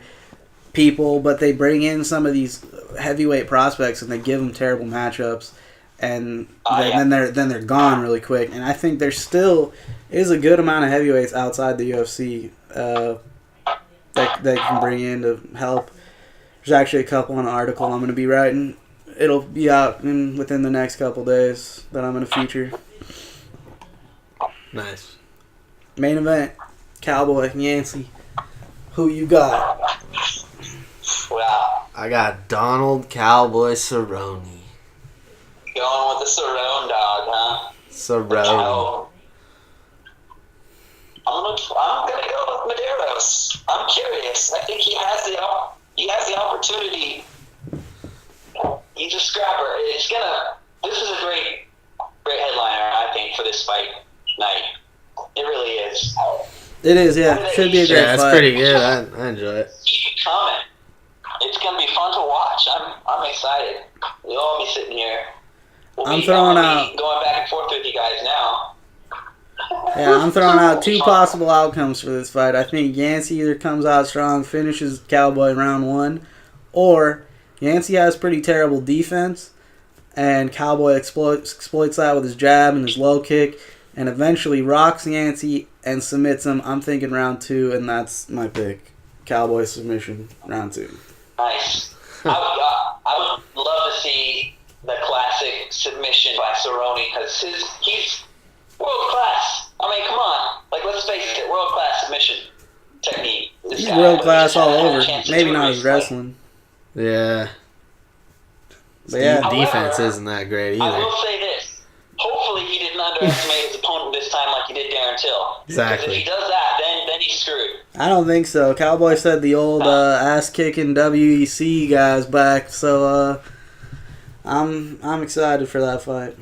people, but they bring in some of these heavyweight prospects and they give them terrible matchups, and then they're gone really quick. And I think there still is a good amount of heavyweights outside the UFC that they can bring in to help. There's actually a couple on an article I'm going to be writing. It'll be out within the next couple days that I'm going to feature. Nice. Main event, Cowboy, Yancey. Who you got? Wow. I got Donald Cowboy Cerrone. Going with the Cerrone dog, huh? Cerrone. Oh. I'm gonna go with Medeiros. I'm curious. I think he has the opportunity. He's a scrapper. This is a great headliner, I think, for this fight night. It really is. It is, yeah. Should be a great Yeah, it's fight. pretty good. I enjoy it. Keep it coming. It's gonna be fun to watch. I'm excited. We'll all be sitting here. I'm throwing out going back and forth with you guys now. Yeah, I'm throwing out two possible outcomes for this fight. I think Yancey either comes out strong, finishes Cowboy round 1, or Yancey has pretty terrible defense, and Cowboy exploits that with his jab and his low kick, and eventually rocks Yancey and submits him. I'm thinking round 2, and that's my pick. Cowboy submission, round 2. Nice. I would love to see the classic submission by Cerrone, because he's world class. I mean, come on. Like, let's face it, world class submission technique. He's world class all over. Maybe not his wrestling. Yeah. But yeah. Defense isn't that great either. I will say this. Hopefully he didn't underestimate his opponent this time like he did Darren Till. Exactly. Because if he does that, then he's screwed. I don't think so. Cowboy said the old ass-kicking WEC guy's back, so I'm excited for that fight.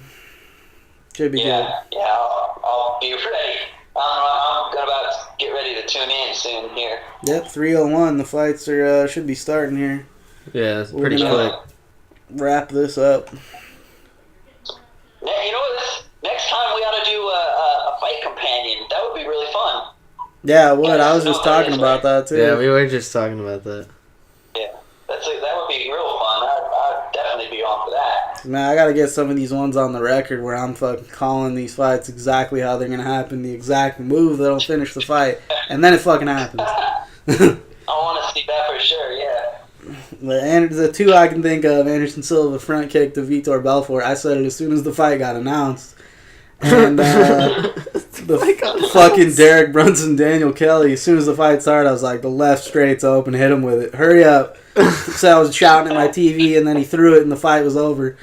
Should be good. Yeah, I'll be ready. I'm about to get ready to tune in soon here. Yep, 3:01. The fights are should be starting here. Yeah, it's We're pretty gonna quick. Wrap this up. Yeah, you know what? Next time we ought to do a fight companion. That would be really fun. Yeah, it would. I was just talking about that too. Yeah, we were just talking about that. Yeah, that would be real fun. I'd definitely be on for that. Man, I gotta get some of these ones on the record where I'm fucking calling these fights exactly how they're gonna happen, the exact move that'll finish the fight, and then it fucking happens. I want to see that for sure. Yeah. The two I can think of: Anderson Silva front kick to Vitor Belfort. I said it as soon as the fight got announced, and the fucking Derek Brunson Daniel Kelly. As soon as the fight started, I was like, the left straight's open, hit him with it. Hurry up! So I was shouting at my TV, and then he threw it, and the fight was over.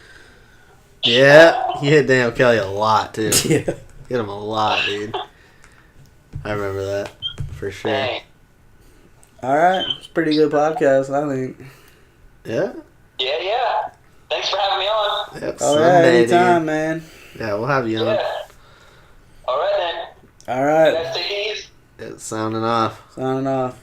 Yeah, he hit Daniel Kelly a lot too. Yeah. Hit him a lot, dude. I remember that for sure. Dang. All right, it's a pretty good podcast, I think. Yeah. Yeah. Thanks for having me on. Yep. Oh yeah, Sunday, anytime, dude. man. Yeah, we'll have you on. Yeah. All right then. All You right, guys take it easy. It's sounding off. signing off.